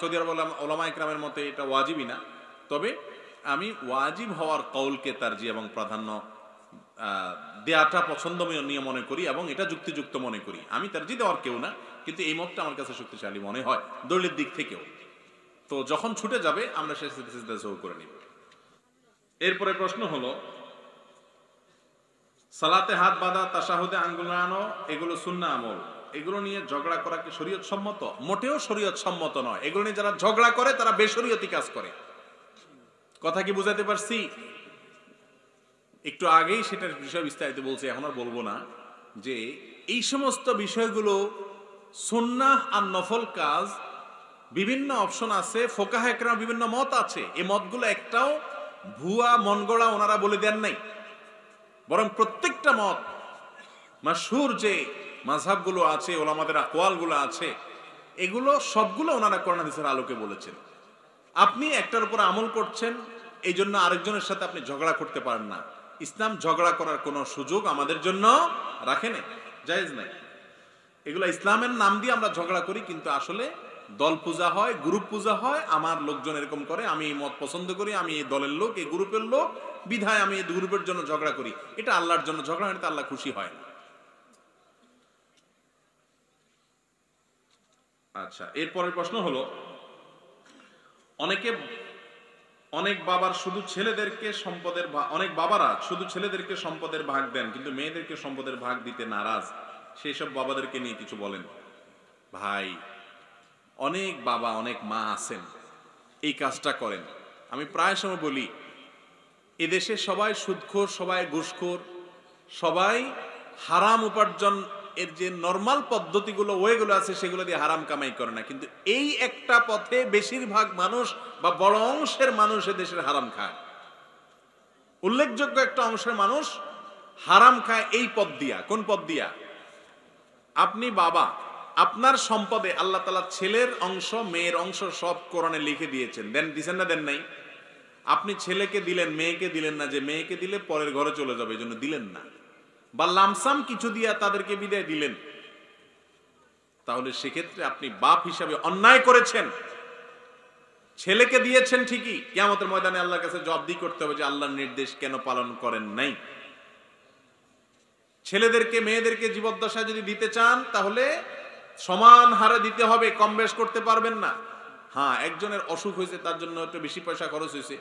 সৌদি আরব ওলামায়ে কেরামের মতে এটা ওয়াজিবই না, তবে আমি ওয়াজিব হওয়ার কওলকে তারজিহ এবং প্রাধান্য দেয়াটা পছন্দনীয় মনে করি এবং এটা যুক্তিযুক্ত মনে করি। আমি তারজিহ দেওয়ার কেউ না, কিন্তু এই মতটা আমার কাছে শক্তিশালী মনে হয় দলিলের দিক থেকেও। তো যখন ছুটে যাবে আমরা শেষে সিজদা সাহু করে নিব। এরপরে প্রশ্ন হলো, সালাতে হাত বাঁধা, তাশাহুদে আঙ্গুল নাড়ানো, এগুলো সুন্নাহ আমল, এগুলো নিয়ে ঝগড়া করা কি শরীয়ত সম্মত? মোটেও শরীয়ত সম্মত নয়। এগুলো নিয়ে যারা ঝগড়া করে তারা বেশরীয়তি কাজ করে। কথা কি বুঝাতে পারছি? একটু আগেই সেটার বিষয় বিস্তারিত বলছি, এখন আর বলবো না, যে এই সমস্ত বিষয়গুলো সুন্নাহ আর নফল কাজ বিভিন্ন অপশন আছে, ফোকাহে কেরাম বিভিন্ন মত আছে, এই মতগুলো একটাও ভুয়া মন গড়া ওনারা বলে দেন নাই, বরং প্রত্যেকটা মত মাশহুর যে মাযহাবগুলো আছে, ওলামাদের আকওয়ালগুলো আছে, এগুলো সবগুলো ওনারা কোরআন হাদিসের আলোকে বলেছেন। আপনি একটার উপর আমল করছেন, এই জন্য আরেকজনের সাথে আপনি ঝগড়া করতে পারেন না। ইসলাম ঝগড়া করার কোনো সুযোগ আমাদের জন্য রাখে না, জায়েজ নাই। এগুলো ইসলামের নাম দিয়ে আমরা ঝগড়া করি, কিন্তু আসলে দল পূজা হয়, গ্রুপ পূজা হয়। আমার লোকজন এরকম করে, আমি এই মত পছন্দ করি, আমি এই দলের লোক, এই গ্রুপের লোক, বিধায় আমি এই গ্রুপের জন্য ঝগড়া করি। এটা আল্লাহর জন্য ঝগড়া, এটা আল্লাহ খুশি হয় না। আচ্ছা, এরপরের প্রশ্ন হলো, অনেক বাবারা শুধু ছেলেদেরকে সম্পদের ভাগ দেন, কিন্তু মেয়েদেরকে সম্পদের ভাগ দিতে নারাজ, সেই সব বাবাদেরকে নিয়ে কিছু বলেন। ভাই, অনেক বাবা অনেক মা আছেন এই কাজটা করেন। আমি প্রায় সময় বলি, এদেশে সবাই সুদখোর, সবাই ঘুষখোর, সবাই হারাম উপার্জন এর যে নরমাল পদ্ধতিগুলো ওয়েগুলো আছে সেগুলো দিয়ে হারাম কামাই করে না, কিন্তু এই একটা পথে বেশিরভাগ মানুষ বা বড় অংশের মানুষ দেশের হারাম খায়। উল্লেখযোগ্য একটা অংশের মানুষ হারাম খায় এই পথ দিয়া। কোন পথ দিয়া? আপনি বাবা, আপনার সম্পদে আল্লাহ তাআলা ছেলের অংশ মেয়ের অংশ সব কোরআনে লিখে দিয়েছেন, দিছেন না দেন নাই? আপনি ছেলেকে দিলেন, মেয়েকে দিলেন না, যে মেয়েকে দিলে পরের ঘরে চলে যাবে এই জন্য দিলেন না, বা লামসাম কিছু দিয়া তাদেরকে বিদায় দিলেন, তাহলে সেক্ষেত্রে আপনি বাপ হিসাবে অন্যায় করেছেন। ছেলেকে দিয়েছেন ঠিকই, কিয়ামতের ময়দানে আল্লাহর কাছে জবাবদিহি করতে হবে যে আল্লাহর নির্দেশ কেন পালন করেন নাই। ছেলেদেরকে মেয়েদেরকে জীবদ্দশায় যদি দিতে চান তাহলে সমান হারে দিতে হবে, কম বেশ করতে পারবেন না। হ্যাঁ, একজনের অসুখ হয়েছে তার জন্য একটু বেশি পয়সা খরচ হয়েছে,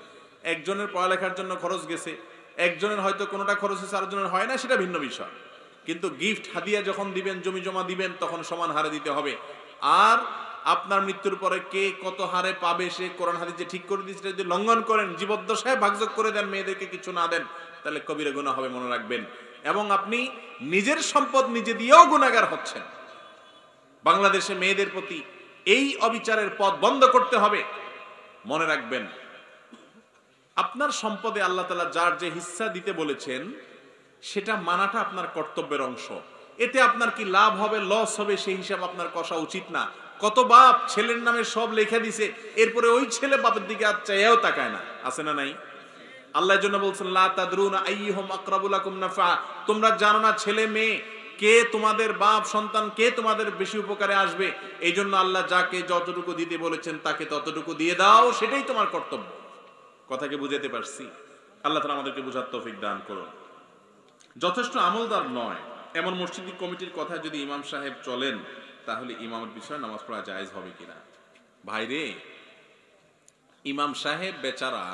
একজনের পড়ালেখার জন্য খরচ গেছে, একজনের হয়তো কোনোটা খরচ হয়েছে আরেকজনের হয় না, সেটা ভিন্ন বিষয়। কিন্তু গিফট হাদিয়া যখন দিবেন, জমি জমা দিবেন, তখন সমান হারে দিতে হবে। আর আপনার মৃত্যুর পরে কে কত হারে পাবে সে কোরআন হাদিস যে ঠিক করে দিয়েছে, যদি লঙ্ঘন করেন, জীবদ্দশায় ভাগযোগ করে দেন, মেয়েদেরকে কিছু না দেন, তাহলে কবিরা গুনাহ হবে, মনে রাখবেন। এবং আপনি নিজের সম্পদ নিজে দিয়েও গুনাহগার হচ্ছেন। বাংলাদেশে মেয়েদের প্রতি এই অবিচারের পথ বন্ধ করতে হবে, মনে রাখবেন। আপনার সম্পদে আল্লাহ তাআলা যার যে হিস্সা দিতে বলেছেন সেটা মানাটা আপনার কর্তব্যের অংশ। এতে আপনার কি লাভ হবে লস হবে সেই হিসাব আপনার কষা উচিত না। কত বাপ ছেলের নামে সব লেখা দিছে, এরপরে ওই ছেলে বাপের দিকে আর চাইয়াও তাকায় না, আছে না নাই? আল্লাহর জন্য বলছেন লা তাদরুনা আইয়ুহুম আকরাবু লাকুম নাফা, তোমরা জানো না ছেলে মেয়ে কে তোমাদের বাপ সন্তান কে তোমাদের বেশি উপকারে আসবে। এই জন্য আল্লাহ যাকে যতটুকু দিতে বলেছেন তাকে ততটুকু দিয়ে দাও, সেটাই তোমার কর্তব্য। কথাকে বুঝাতে পারছি? আল্লাহ তাআলা আমাদেরকে বুঝার তৌফিক দান করুন। যথেষ্ট আমলদার নয় এমন মসজিদ কমিটির কথা যদি ইমাম সাহেব চলেন তাহলে ইমামের বিষয়ে নামাজ পড়া জায়েজ হবে কিনা? ভাইরে, ইমাম সাহেব বেচারা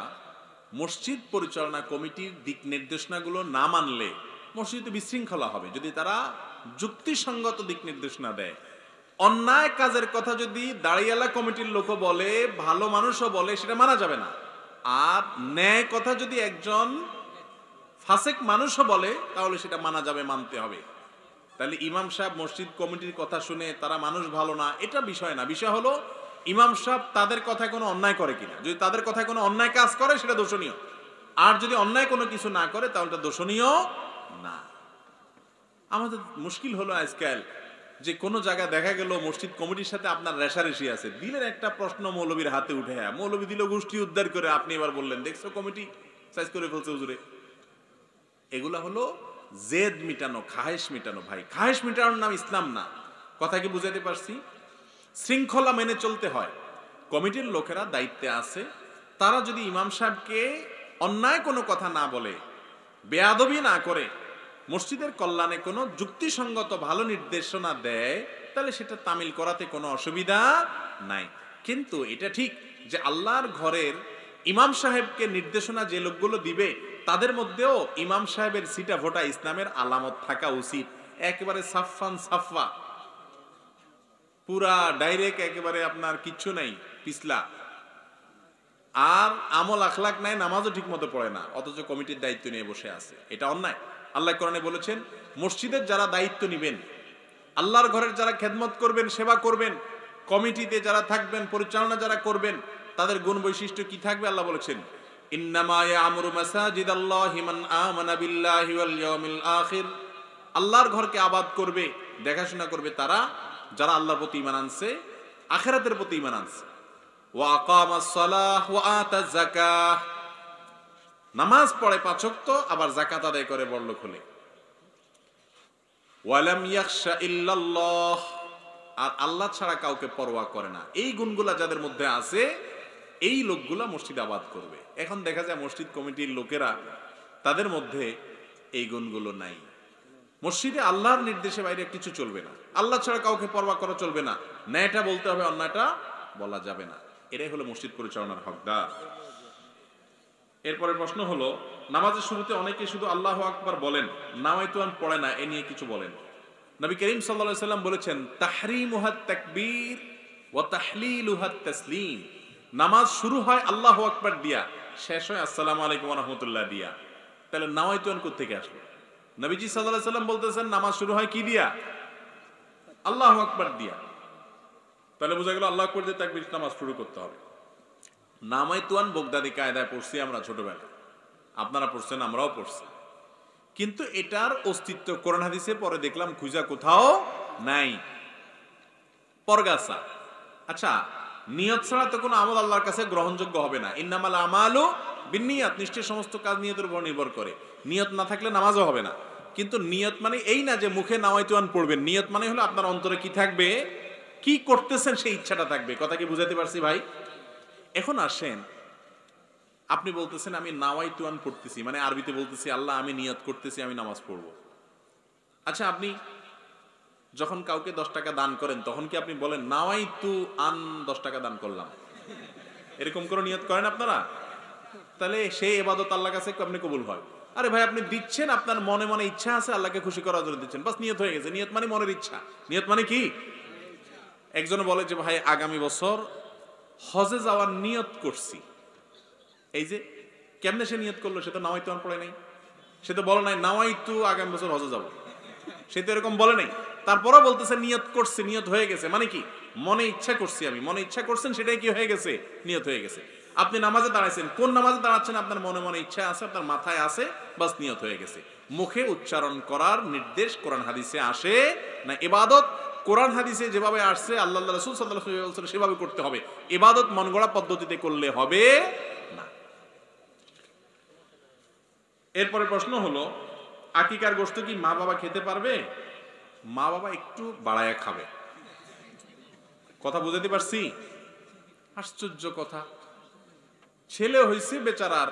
মসজিদ পরিচালনা কমিটির দিক নির্দেশনাগুলো না মানলে মসজিদে বিশৃঙ্খলা হবে। যদি তারা যুক্তিসঙ্গত দিক নির্দেশনা দেয়, অন্যায় কাজের কথা যদি দাঁড়িয়ালা কমিটির লোকও বলে, ভালো মানুষও বলে, সেটা মানা যাবে না। আর ন্যায় কথা যদি একজন ফাসেক মানুষও বলে তাহলে সেটা মানা যাবে, মানতে হবে। তাহলে ইমাম সাহেব মসজিদ কমিটির কথা শুনে তারা মানুষ ভালো না, এটা বিষয় না। বিষয় হলো ইমাম সাহেব তাদের কথায় কোনো অন্যায় করে কিনা। যদি তাদের কথায় কোনো অন্যায় কাজ করে সেটা দোষণীয়, আর যদি অন্যায় কোনো কিছু না করে তাহলে এটা দোষণীয় না। আমাদের মুশকিল হলো আজকাল যে কোনো জায়গায় দেখা গেল মসজিদ কমিটির সাথে আপনার রেশারেশি আছে, দিলেন একটা প্রশ্ন মৌলবীর হাতে উঠে, মৌলবী দিল গোষ্ঠী উদ্ধার করে, আপনি এবার বললেন দেখছো কমিটি সাইজ করে ফেলছে হুজুরে। এগুলা হলো জেদ মিটানো, খাহেশ মিটানো। ভাই, খাহেশ মিটানোর নাম ইসলাম না। কথা কি বুঝাতে পারছি? শৃঙ্খলা মেনে চলতে হয়। কমিটির লোকেরা দায়িত্বে আছে, তারা যদি ইমাম সাহেবকে অন্যায় কোনো কথা না বলে, বেয়াদবি না করে, মসজিদের কল্যাণে কোনো যুক্তিসঙ্গত ভালো নির্দেশনা দেয়, তাহলে সেটা তামিল করাতে কোনো অসুবিধা নাই। কিন্তু এটা ঠিক যে আল্লাহর ঘরের ইমাম সাহেবকে নির্দেশনা যে লোকগুলো দিবে তাদের মধ্যেও ইমাম সাহেবের সিটা ভোটা ইসলামের আলামত থাকা উচিত। একেবারে সাফান সাফা, পুরা ডাইরেক্ট, একেবারে আপনার কিচ্ছু নাই, পিছলা, আর আমল আখলাক নাই, নামাজও ঠিক মতো পড়ে না, অথচ কমিটির দায়িত্ব নিয়ে বসে আছে। এটা অন্যায়। আল্লাহ কোরআনে বলেছেন মসজিদের যারা দায়িত্ব নিবেন, আল্লাহর ঘরের যারা খেদমত করবেন, সেবা করবেন, কমিটিতে যারা থাকবেন, পরিচালনা যারা করবেন, তাদের গুণ বৈশিষ্ট্য কি থাকবে? আল্লাহ বলেছেন ইন্নামা ইয়ামুরু মাসাজিদাল্লাহি মান আমানা বিল্লাহি ওয়াল ইয়াউমিল আখির। আল্লাহর ঘরকে আবাদ করবে, দেখাশোনা করবে তারা যারা আল্লাহর প্রতি ঈমান আনছে, আখিরাতের প্রতি ঈমান আনছে। ওয়া আকামাস সালাহ ওয়া আতাজ যাকাহ, নামাজ পড়ে 5 ওয়াক্ত, আবার যাকাত আদায় করে বড়লোক হলে। ওয়ালাম ইয়াখশা ইল্লাল্লাহ, আর আল্লাহ ছাড়া কাউকে পরোয়া করে না। এই গুণগুলা যাদের মধ্যে আছে, এই লোকগুলা মসজিদ আবাদ করবে। এখন দেখা যায় মসজিদ কমিটির লোকেরা, তাদের মধ্যে এই গুণগুলো নাই। মসজিদে আল্লাহর নির্দেশে বাইরে কিছু চলবে না, আল্লাহ ছাড়া কাউকে পরোয়া করা চলবে না, ন্যায়টা বলতে হবে, অন্যায়টা বলা যাবে না। এটাই হলো মসজিদ পরিচালনার হকদার। এরপরে প্রশ্ন হলো, নামাজের শুরুতে অনেকে শুধু আল্লাহু আকবার বলেন, নাওয়াইতু আন পড়ে না, এ নিয়ে কিছু বলেন। নবী করিম সাল্লাল্লাহু আলাইহি সাল্লাম বলেছেন তাহরিমুহাত তাকবীর ওয়া তাহলিলুহাত তাসলিম। নামাজ শুরু হয় আল্লাহু আকবার দিয়া, শেষ হয় আসসালামু আলাইকুম ওয়া রাহমাতুল্লাহ দিয়া। তাহলে নাওয়াইতু আন কোথা থেকে আসলো? নবীজি সাল্লাল্লাহু আলাইহি সাল্লাম বলতেছেন নামাজ শুরু হয় কি দিয়া? আল্লাহু আকবার দিয়া। তাহলে বোঝা গেল আল্লাহু আকবার দিয়ে তাকবীর নামাজ শুরু করতে হবে। নামাইতুয়ান বগদাদি কায়দায় পড়ছি আমরা ছোটবেলায়, আপনারা পড়ছেন, আমরাও পড়ছি, কিন্তু এটার অস্তিত্ব কোরআন হাদিসে পরে দেখলাম খুঁজা কোথাও নাই। পরগাছা। আচ্ছা, নিয়ত ছাড়া তো কোনো আমল আল্লাহর কাছে গ্রহণযোগ্য হবে না। ইন্নামাল আমালু বিন্নিয়াত, নিশ্চয় সমস্ত কাজ নিয়তের উপর নির্ভর করে। নিয়ত না থাকলে নামাজও হবে না। কিন্তু নিয়ত মানে এই না যে মুখে নাওয়াইতুয়ান পড়বেন। নিয়ত মানে হলো আপনার অন্তরে কি থাকবে, কি করতেছেন সেই ইচ্ছাটা থাকবে। কথা কি বুঝাতে পারছি ভাই? এখন আসেন, আপনি বলতেছেন আমি নাওয়াইতুয়ান পড়তেছি, মানে আরবিতে বলতেছি আল্লাহ আমি নিয়ত করতেছি আমি নামাজ পড়ব। আচ্ছা, আপনি যখন কাউকে 10 টাকা দান করেন তখন কি আপনি বলেন নাওয়াইতু আন 10 টাকা দান করলাম? এরকম করে নিয়ত করেন আপনারা? তাহলে সেই ইবাদত আল্লাহর কাছে কেমনে কবুল হয়? আরে ভাই, আপনি দিচ্ছেন, আপনার মনে মনে ইচ্ছা আছে, আল্লাহকে খুশি করার জন্য দিচ্ছেন, বাস নিয়ত হয়ে গেছে। নিয়ত মানে মনের ইচ্ছা। নিয়ত মানে কি? একজনে বলে যে ভাই আগামী বছর হজে যাওয়ার নিয়ত করছি। এই যে কেমনে সে নিয়ত করলো? সে তো নাওয়াইতু আন পড়ে নাই, সে তো বলে নাই নাওয়াইতু আগামী বছর হজে যাব, সে তো এরকম বলে নাই। তারপরও বলতেছে নিয়ত করছে, নিয়ত হয়ে গেছে। মানে কি? মনে ইচ্ছা করছি আমি, মনে ইচ্ছা করছেন, সেটাই কি হয়ে গেছে? নিয়ত হয়ে গেছে। আপনি নামাজে দাঁড়াইছেন, কোন নামাজে দাঁড়াচ্ছেন আপনার মনে মনে ইচ্ছা আছে, আপনার মাথায় আছে, বাস নিয়ত হয়ে গেছে। মুখে উচ্চারণ করার নির্দেশ কোরআন হাদিসে আসে না। ইবাদত কোরআন হাদিসে যেভাবে আসছে আল্লাহ রাসূল সাল্লাল্লাহু আলাইহি ওয়াসাল্লাম সেভাবে করতে হবে। ইবাদত মন গড়া পদ্ধতিতে করলে হবে না। এরপরে প্রশ্ন হলো, আকিকার গোশত কি মা বাবা খেতে পারবে? মা বাবা একটু বাড়ায়া খাবে। কথা বুঝাতে পারছি? আশ্চর্য কথা। ছেলে হইছে বেচারার,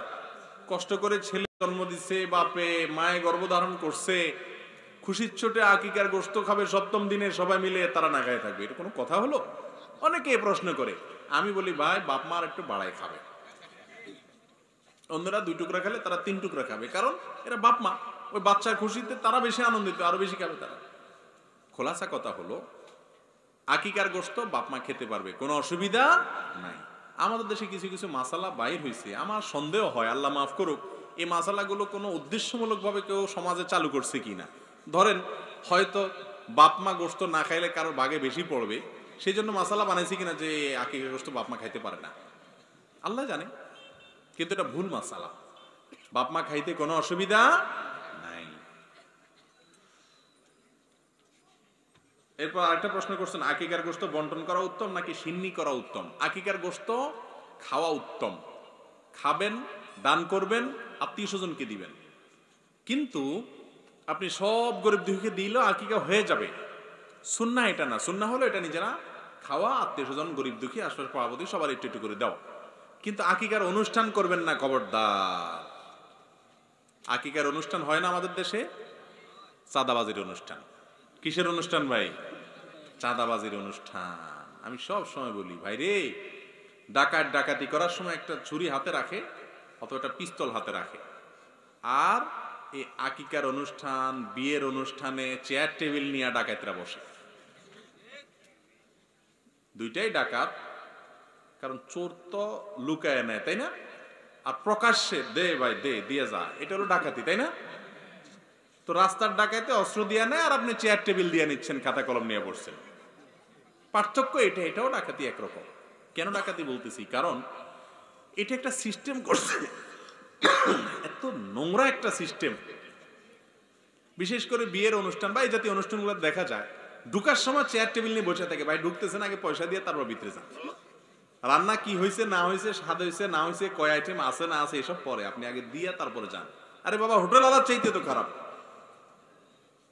কষ্ট করে ছেলে জন্ম দিচ্ছে, বাপে মায়ে গর্ভধারণ করছে, খুশির ছোটে আকিকার গোশত খাবে, সপ্তম দিনে সবাই মিলে তারা না খায় থাকবে, এটা কোনো কথা হলো? অনেকে প্রশ্ন করে। আমি বলি ভাই, বাপ মা আর একটু বাড়ায় খাবে। অন্যরা 2 টুকরা খেলে, তারা 3 টুকরা খাবে, কারণ এরা বাপ মা, ওই বাচ্চার খুশিতে তারা বেশি আনন্দিত, আরো বেশি খাবে তারা। খোলাসা কথা হলো, আকিকার গোশত বাপ মা খেতে পারবে, কোনো অসুবিধা নাই। আমাদের দেশে কিছু কিছু মাসালা বাইর হয়েছে, আমার সন্দেহ হয়, আল্লাহ মাফ করুক, এই মাসালাগুলো কোনো উদ্দেশ্যমূলকভাবে কেউ সমাজে চালু করছে কিনা। ধরেন হয়তো বাপ মা গোশত না খাইলে কারোর ভাগে বেশি পড়বে, সেই জন্য মাসালা বানাইছে কিনা যে আকিকার গোশত বাপ মা খাইতে পারে না, আল্লাহ জানে। কিন্তু এটা ভুল মাসালা, বাপ মা খাইতে কোনো অসুবিধা নাই। এরপর আরেকটা প্রশ্ন করছেন, আকিকার গোশত বন্টন করা উত্তম নাকি সিন্নি করা উত্তম? আকিকার গোশত খাওয়া উত্তম, খাবেন, দান করবেন, আত্মীয় স্বজনকে দিবেন। কিন্তু আপনি সব গরিব দুঃখীকে দিলেও আকিকা হয়ে যাবে, সুন্নাহ এটা না। সুন্নাহ হলো এটা নিজেরা খাওয়া, আত্মীয় স্বজন, গরিব দুঃখী, আশপাশ পাড়াপতি সবার একটু একটু করে দাও। কিন্তু আকিকার অনুষ্ঠান করবেন না, খবরদার। আকিকার অনুষ্ঠান হয় না আমাদের দেশে, চাঁদাবাজির অনুষ্ঠান। কিসের অনুষ্ঠান ভাই? চাঁদাবাজির অনুষ্ঠান। আমি সব সময় বলি, ভাই রে, ডাকাতি করার সময় একটা ছুরি হাতে রাখে অথবা একটা পিস্তল হাতে রাখে, আর এই আকিকার অনুষ্ঠান, বিয়ের অনুষ্ঠানে চেয়ার টেবিল নিয়ে ডাকাতরা বসে। দুইটাই ডাকাত, কারণ চোর তো লুকায় নেয়, তাই না? আর প্রকাশ্যে দে ভাই দে, দিয়ে যা, এটা হলো ডাকাতি, তাই না? তো রাস্তার ডাকাতে অস্ত্র দিয়ে নেয়, আর আপনি চেয়ার টেবিল দিয়ে নিচ্ছেন, খাতা কলম নিয়ে বসছেন। পার্থক্য এটা, এটাও ডাকাতি একরকম। কেন ডাকাতি বলতেছি? কারণ এটা একটা সিস্টেম করছে, এত নোংরা একটা সিস্টেম। বিশেষ করে বিয়ের অনুষ্ঠান বা এই জাতীয় অনুষ্ঠানগুলো দেখা যায়, ঢুকার সময় চেয়ার টেবিল নিয়ে বসে থাকে। ভাই ঢুকতেছেন, আগে পয়সা দিয়ে তারপর ভিতরে যান। রান্না কি হয়েছে না হয়েছে, স্বাদ হয়েছে না হয়েছে, কয় আইটেম আছে না আছে, এসব পরে, আপনি আগে দিয়ে তারপরে যান। আরে বাবা, হোটেল আলাদা চাইতে তো খারাপ।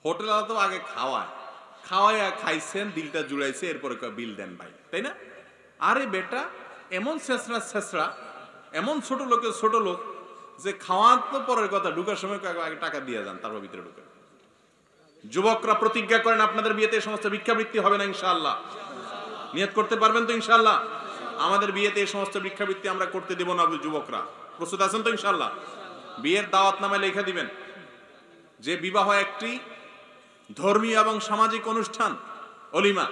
হোটেল আলাদা তো আগে খাওয়ায় খাইছেন, দিলটা জুড়াইছে, এরপরে বিল দেন ভাই, তাই না? আরে বেটা, এমন ছেঁচড়া, এমন ছোট লোকের ছোট লোক যে খাওয়ার তো পরের কথা, ঢুকার সময় আগে টাকা দিয়ে যান, তারপর ভিতরে ঢুকেন। যুবকরা প্রতিজ্ঞা করেন, আপনাদের বিয়েতে এই সমস্ত ভিক্ষাবৃত্তি হবে না ইনশাআল্লাহ। নিয়ত করতে পারবেন তো ইনশাআল্লাহ? আমাদের বিয়েতে এই সমস্ত ভিক্ষাবৃত্তি আমরা করতে দেব না। যুবকরা প্রস্তুত আছেন তো ইনশাআল্লাহ? বিয়ের দাওয়াত নামায় লেখা দিবেন যে বিবাহ একটি ধর্মীয় এবং সামাজিক অনুষ্ঠান, অলিমা।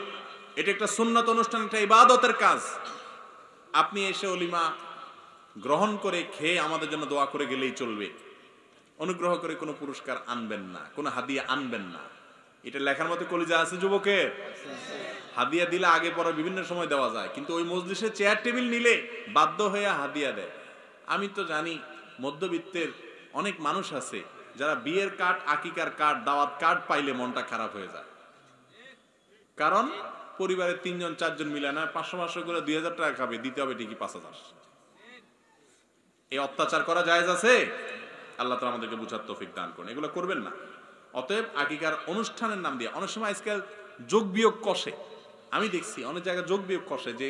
এটা একটা সুন্নত অনুষ্ঠান, একটা ইবাদতের কাজ। আপনি এসে অলিমা গ্রহণ করে খেয়ে আমাদের জন্য দোয়া করে গেলেই চলবে। অনুগ্রহ করে কোনো পুরস্কার আনবেন না, কোনো হাদিয়া আনবেন না। এটা লেখার মতো কলিজা আছে যুবকের? হাদিয়া দিলে আগে পরে বিভিন্ন সময় দেওয়া যায়, কিন্তু ওই মজলিসে চেয়ার টেবিল নিলে বাধ্য হয়ে হাদিয়া দেয়। আমি তো জানি মধ্যবিত্তের অনেক মানুষ আছে যারা বিয়ের কার্ড, আকিকার কার্ড, দাওয়াত কার্ড পাইলে মনটা খারাপ হয়ে যায়। কারণ পরিবারের 3 জন 4 জন মিলে না 500 করে 2000 টাকা খাবে, দিতে হবে ঠিকই 5000। এই অত্যাচার করা জায়েজ আছে? আল্লাহ তাআলা আমাদেরকে বুঝার তৌফিক দান করুন, এগুলো করবেন না। অতএব আকিকার অনুষ্ঠানের নাম দিয়ে অনেক সময় আজকাল যোগ বিয়োগ কষে। আমি দেখছি অনেক জায়গায় যোগ বিয়োগ কষে যে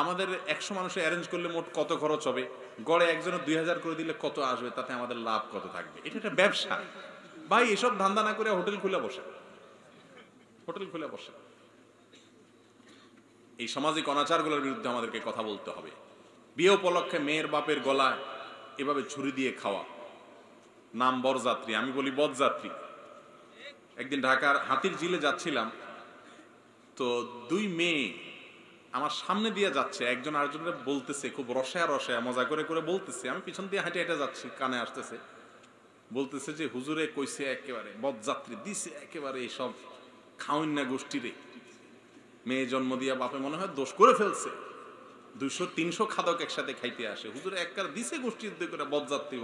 আমাদের 100 মানুষের অ্যারেঞ্জ করলে মোট কত খরচ হবে, গড়ে একজনের 2000 করে দিলে কত আসবে, তাতে আমাদের লাভ কত থাকবে। এটা একটা ব্যবসা ভাই। এসব ধান্দা না করে হোটেল খুলে বসে, হোটেল খুলে বসে। এই সামাজিক অনাচারগুলোর বিরুদ্ধে আমাদেরকে কথা বলতে হবে। বিয়ে উপলক্ষে মেয়ের বাপের গলায় এভাবে ছুরি দিয়ে খাওয়া, নাম বরযাত্রী, আমি বলি বদযাত্রী। একদিন ঢাকার হাতির ঝিলে যাচ্ছিলাম, তো 2 মেয়ে আমার সামনে দিয়ে যাচ্ছে, একজন আরেকজনের বলতেছে, খুব রসায়া রসায়া মজা করে করে বলতেছে। আমি পিছন দিয়ে হাঁটে হাঁটে যাচ্ছি, কানে আসতেছে, বলতেছে যে হুজুরে কইছে একেবারে বদযাত্রী দিছে, একেবারে এইসব খাওয়ান না গোষ্ঠীরে। মেয়ে জন্ম দিয়া বাপে মনে হয় দোষ করে ফেলছে, 200-300 খাদক একসাথে খাইতে আসে, হুজুর একবার দিছে গোষ্ঠী করে বদযাত্রী।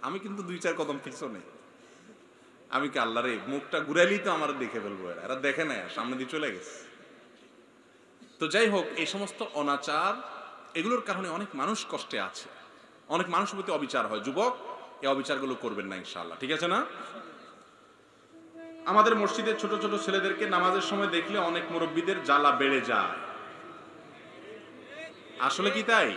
আমি কিন্তু 2-4 কদম পিছনে। আমি কি আল্লাহ রে, মুখটা ঘুরাইলেই তো আমার দেখে ফেলবো, এরা দেখে নাই, সামনে দিয়ে চলে গেছে। তো যাই হোক, এই সমস্ত অনাচার, এগুলোর কারণে অনেক মানুষ কষ্টে আছে, অনেক মানুষের প্রতি অবিচার হয়। যুবক, এই অবিচারগুলো করবেন না ইনশাআল্লাহ, ঠিক আছে না? আমাদের মসজিদের ছোট ছোট ছেলেদেরকে নামাজের সময় দেখলে অনেক মুরব্বীদের জ্বালা বেড়ে যায়, আসলে কি তাই?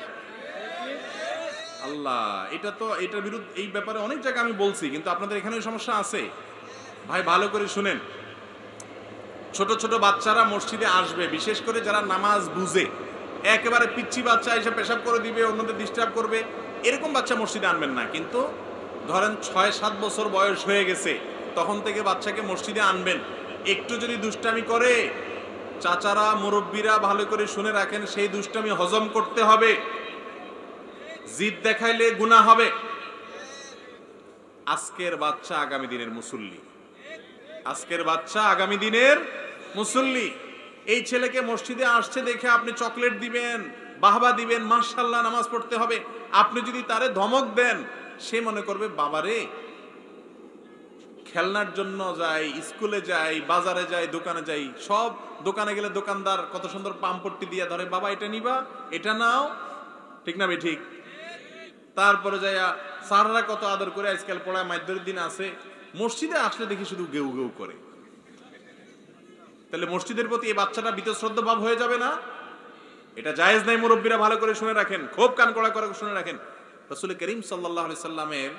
আল্লাহ, এটা তো, এটার বিরুদ্ধে, এই ব্যাপারে অনেক জায়গায় আমি বলছি, কিন্তু আপনাদের এখানে সমস্যা আছে। ভাই ভালো করে শুনেন, ছোট ছোট বাচ্চারা মসজিদে আসবে, বিশেষ করে যারা নামাজ বুঝে, একেবারে পিচ্ছি বাচ্চা এসে পেশাব করে দিবে, অন্যদের ডিস্টার্ব করবে, এরকম বাচ্চা মসজিদে আনবেন না। কিন্তু ধরেন 6-7 বছর বয়স হয়ে গেছে, তখন থেকে বাচ্চাকে মসজিদে আনবেন। একটু যদি দুষ্টামি করে, চাচারা মুরব্বীরা ভালো করে শুনে রাখেন, সেই দুষ্টামি হজম করতে হবে, জিদ দেখাইলে গুনাহ হবে। আজকের বাচ্চা আগামী দিনের মুসল্লি, আজকের বাচ্চা আগামী দিনের মুসল্লি। এই ছেলেকে মসজিদে আসছে দেখে আপনি চকলেট দিবেন, বাহবা দিবেন, মাশাআল্লাহ নামাজ পড়তে হবে। আপনি যদি তারে ধমক দেন, সে মনে করবে বাবারে, খেলনার জন্য যাই, স্কুলে যাই, বাজারে যাই, দোকানে যাই, সব দোকানে গেলে দোকানদার কত সুন্দর পামপট্টি দিয়ে ধরে, বাবা এটা নিবা, এটা নাও, ঠিক না? ঠিক। তারপরে যাইয়া স্যাররা কত আদর করে আজকাল পড়ায়, মাধ্যমের দিন আছে, মসজিদে আসলে দেখি শুধু গেউ গেউ করে। তাহলে মসজিদের প্রতি এই বাচ্চাটা বীতশ্রদ্ধ ভাব হয়ে যাবে না? এটা জায়েজ নাই। মুরব্বীরা ভালো করে শুনে রাখেন, খুব কান কড়া করে শুনে রাখেন। রাসূল করিম সাল্লাল্লাহু আলাইহি সাল্লামের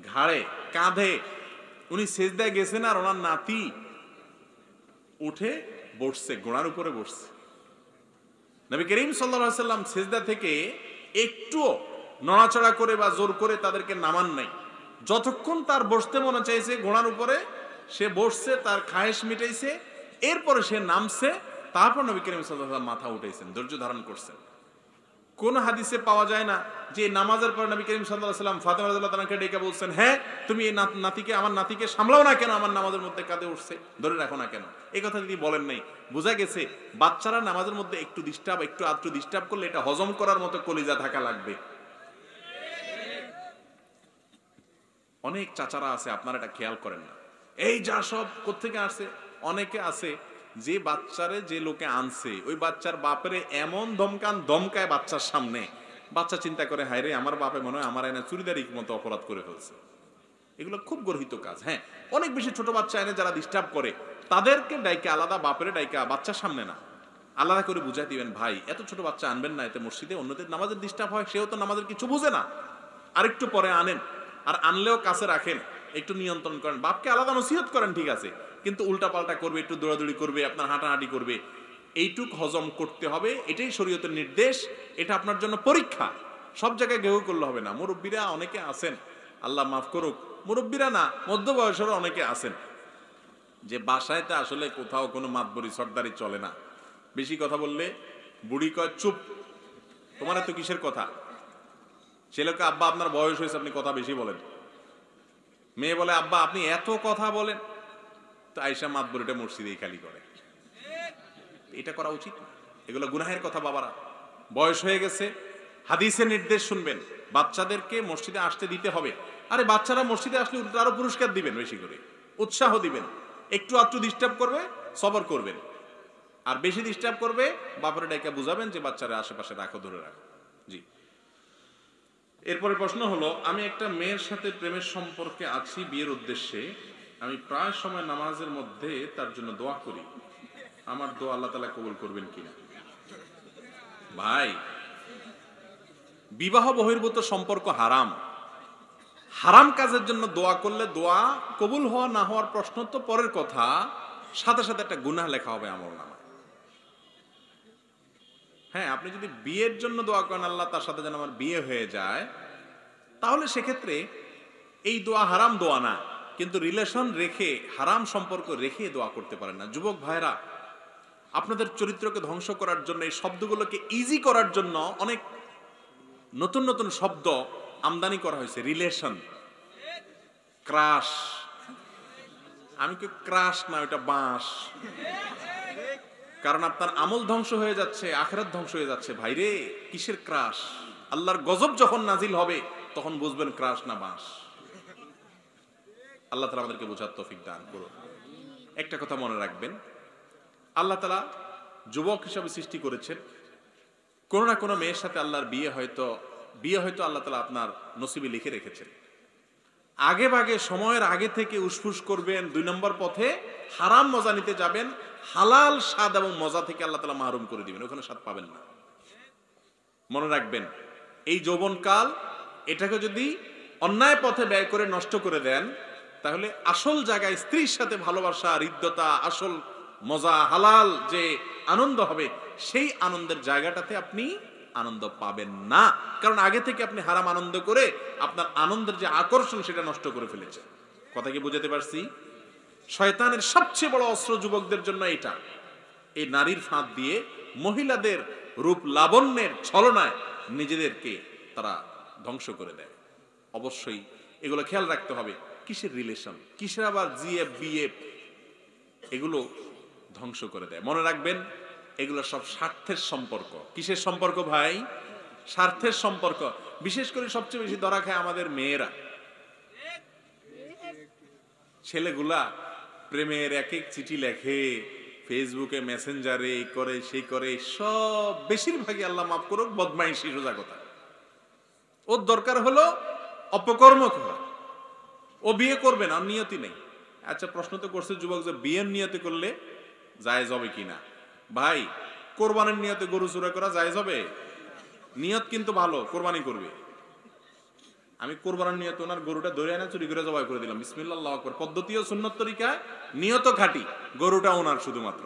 ঘাড়ে, কাঁধে উনি সেজদায় গেছেন, আর ওনার নাতি উঠে বসছে, ঘোড়ার উপরে বসছে। নবী করিম সাল্লাল্লাহু আলাইহি সাল্লাম সেজদা থেকে একটুও নড়াচড়া করে বা জোর করে তাদেরকে নামান নাই। যতক্ষণ তার বসতে মনে চাইছে ঘোড়ার উপরে, সে বসছে, তার খায়েশ মিটাইছে, এরপরে সে নামছে। তারপর নবী করিম সাল্লাল্লাহু আলাইহি ওয়াসাল্লাম মাথা উঠাইছেন, ধৈর্য ধারণ করছেন। কোন হাদিসে পাওয়া যায় না যে নামাজের পর নবী করিম সাল্লাল্লাহু আলাইহি ওয়াসাল্লাম ফাতেমা রাদিয়াল্লাহু তাআলাকে ডেকে বলছেন, হ্যাঁ তুমি এই নাতিকে, আমার নাতিকে সামলাও না কেন, আমার নামাজের মধ্যে কাঁধে উঠছে, ধরে রাখো না কেন? এই কথা যদি বলেন নাই, বোঝা গেছে বাচ্চারা নামাজের মধ্যে একটু আধটু ডিস্টার্ব করলে এটা হজম করার মতো কলিজা থাকা লাগবে। অনেক চাচারা আছে, আপনারা এটা খেয়াল করেন না। এই যা সব কোত্থেকে আসছে, অনেকে আছে যে বাচ্চারে যে লোকে আনছে, ওই বাচ্চার বাপরে এমন ধমকায় বাচ্চার সামনে, বাচ্চা চিন্তা করে, হায় রে, আমার বাপে মনে হয় আমার এনে চুরিদারির মতো অপরাধ করে ফেলছে। এগুলো খুব গর্হিত কাজ। হ্যাঁ, অনেক বেশি ছোট বাচ্চা এনে যারা ডিস্টার্ব করে, তাদেরকে ডাইকা আলাদা, বাপরে ডাইকা, বাচ্চার সামনে না, আলাদা করে বুঝাই দিবেন, ভাই এত ছোট বাচ্চা আনবেন না, এতে মসজিদে অন্যদের নামাজের ডিস্টার্ব হয়, সেও তো নামাজের কিছু বুঝে না, আরেকটু পরে আনেন, আর আনলেও কাছে রাখেন, একটু নিয়ন্ত্রণ করেন, বাপকে আলাদা নসিহত করেন, ঠিক আছে, কিন্তু উল্টাপাল্টা করবে, একটু দৌড়াদৌড়ি করবে, আপনার হাঁটাহাঁটি করবে, এইটুক হজম করতে হবে। এটাই শরীয়তের নির্দেশ, এটা আপনার জন্য পরীক্ষা। সব জায়গায় গেউ করলে হবে না। মুরব্বীরা অনেকে আছেন, আল্লাহ মাফ করুক, মুরব্বীরা না, মধ্য বয়সের অনেকে আছেন যে বাসায়তে আসলে কোথাও কোনো মাতবরি সর্দারি চলে না। বেশি কথা বললে বুড়ি কয়, চুপ, তোমার এত কিসের কথা? ছেলেকে, আব্বা আপনার বয়স হয়েছে, আপনি কথা বেশি বলেন। মেয়ে বলে, আব্বা আপনি এত কথা বলেন। তো আয়েশা মাতবরিটা মসজিদেই খালি করে। এটা করা উচিত না, এগুলো গুনাহের কথা। বাবারা, বয়স হয়ে গেছে, হাদিসের নির্দেশ শুনবেন, বাচ্চাদেরকে মসজিদে আসতে দিতে হবে। আরে বাচ্চারা মসজিদে আসলে আরো পুরস্কার দিবেন, বেশি করে উৎসাহ দিবেন। একটু আধটু ডিস্টার্ব করবে, সবর করবেন, আর বেশি ডিস্টার্ব করবে, বাপরে ডাইকা বুঝাবেন যে বাচ্চারা আশেপাশে রাখো, ধরে রাখো। জি। এরপরে প্রশ্ন হলো, আমি একটা মেয়ের সাথে প্রেমের সম্পর্কে আছি বিয়ের উদ্দেশ্যে, আমি প্রায় সময় নামাজের মধ্যে তার জন্য দোয়া করি, আমার দোয়া আল্লাহ তাআলা কবুল করবেন কিনা? ভাই, বিবাহ বহির্ভূত সম্পর্ক হারাম। হারাম কাজের জন্য দোয়া করলে দোয়া কবুল হওয়া না হওয়ার প্রশ্ন তো পরের কথা, সাথে সাথে একটা গুনাহ লেখা হবে আমলনামায়। হ্যাঁ, আপনি যদি বিয়ের জন্য দোয়া করেন, আল্লাহ তার সাথে যেন আমার বিয়ে হয়ে যায়, তাহলে সেক্ষেত্রে এই দোয়া হারাম দোয়া না, কিন্তু রিলেশন রেখে, হারাম সম্পর্ক রেখে দোয়া করতে পারেন না। যুবক ভাইরা, আপনাদের চরিত্রকে ধ্বংস করার জন্য, এই শব্দগুলোকে ইজি করার জন্য অনেক নতুন নতুন শব্দ আমদানি করা হয়েছে। রিলেশন, ক্রাশ, আমি কি ক্রাশ না, ওটা বাঁশ, কারণ আপনার আমল ধ্বংস হয়ে যাচ্ছে, আখিরাত ধ্বংস হয়ে যাচ্ছে। ভাইরে, কিসের ক্রাশ? আল্লাহর গজব যখন নাজিল হবে তখন বুঝবেন ক্রাশ না বাঁশ। আল্লাহ তাআলা আমাদেরকে বোঝার তৌফিক দান করুন। একটা কথা মনে রাখবেন, আল্লাহ তাআলা যুবক হিসাবে সৃষ্টি করেছেন। কোনো না কোনো মেয়ের সাথে আল্লাহর বিয়ে হয়তো আল্লাহ তাআলা আপনার নসিবে লিখে রেখেছেন। আগে ভাগে সময়ের আগে থেকে উসফুস করবেন, 2 নম্বর পথে হারাম মজা নিতে যাবেন, হালাল স্বাদ এবং মজা থেকে আল্লাহ তাআলা মাহরুম করে দিবেন, ওখানে স্বাদ পাবেন না। মনে রাখবেন, এই যৌবনকাল এটাকে যদি অন্যায় পথে ব্যয় করে নষ্ট করে দেন, তাহলে আসল জায়গায় স্ত্রীর সাথে ভালোবাসা, হৃদ্যতা, আসল মজা, হালাল যে আনন্দ হবে, সেই আনন্দের জায়গাটাতে আপনি আনন্দ পাবেন না। কারণ আগে থেকে আপনি হারাম আনন্দ করে আপনার আনন্দের যে আকর্ষণ সেটা নষ্ট করে ফেলেছেন। কথা কি বুঝাতে পারছি? শয়তানের সবচেয়ে বড় অস্ত্র যুবকদের জন্য এটা। এই নারীর ফাঁদ দিয়ে মহিলাদের রূপ লাবণ্যের ছলনায় নিজেদেরকে তারা ধ্বংস করে দেয়। অবশ্যই এগুলো খেয়াল রাখতে হবে। কিসের রিলেশন, কিসের আবার জিএফ বিএফ, এগুলো ধ্বংস করে দেয়। মনে রাখবেন, এগুলো সব স্বার্থের সম্পর্ক। কিসের সম্পর্ক ভাই? স্বার্থের সম্পর্ক। বিশেষ করে সবচেয়ে বেশি ধরা খায় আমাদের মেয়েরা। ছেলেগুলা প্রেমের এক এক চিঠি লেখে, ফেসবুকে মেসেঞ্জারে, এই করে সেই করে, সব বেশিরভাগই আল্লাহ মাফ করুক বদমাইশি, সোজা কথা। ওর দরকার হলো অপকর্ম করা। ও বিয়ে করবে না, নিয়তি নেই। আচ্ছা, প্রশ্ন তো করছে যুবক যে বিয়ের নিয়তি করলে জায়েজ হবে কিনা। ভাই, কোরবানির নিয়তে গরু চুরা করা জায়েজ হবে? নিয়ত কিন্তু ভালো, কোরবানি করবে। আমি কোরবানির নিয়তে ওনার গরুটা ধরে আনা চুরি করে জবাই করে দিলাম, বিসমিল্লাহ আল্লাহু আকবার। পদ্ধতিও সুন্নত তরিকা, নিয়ত খাঁটি, গরুটা ওনার শুধুমাত্র।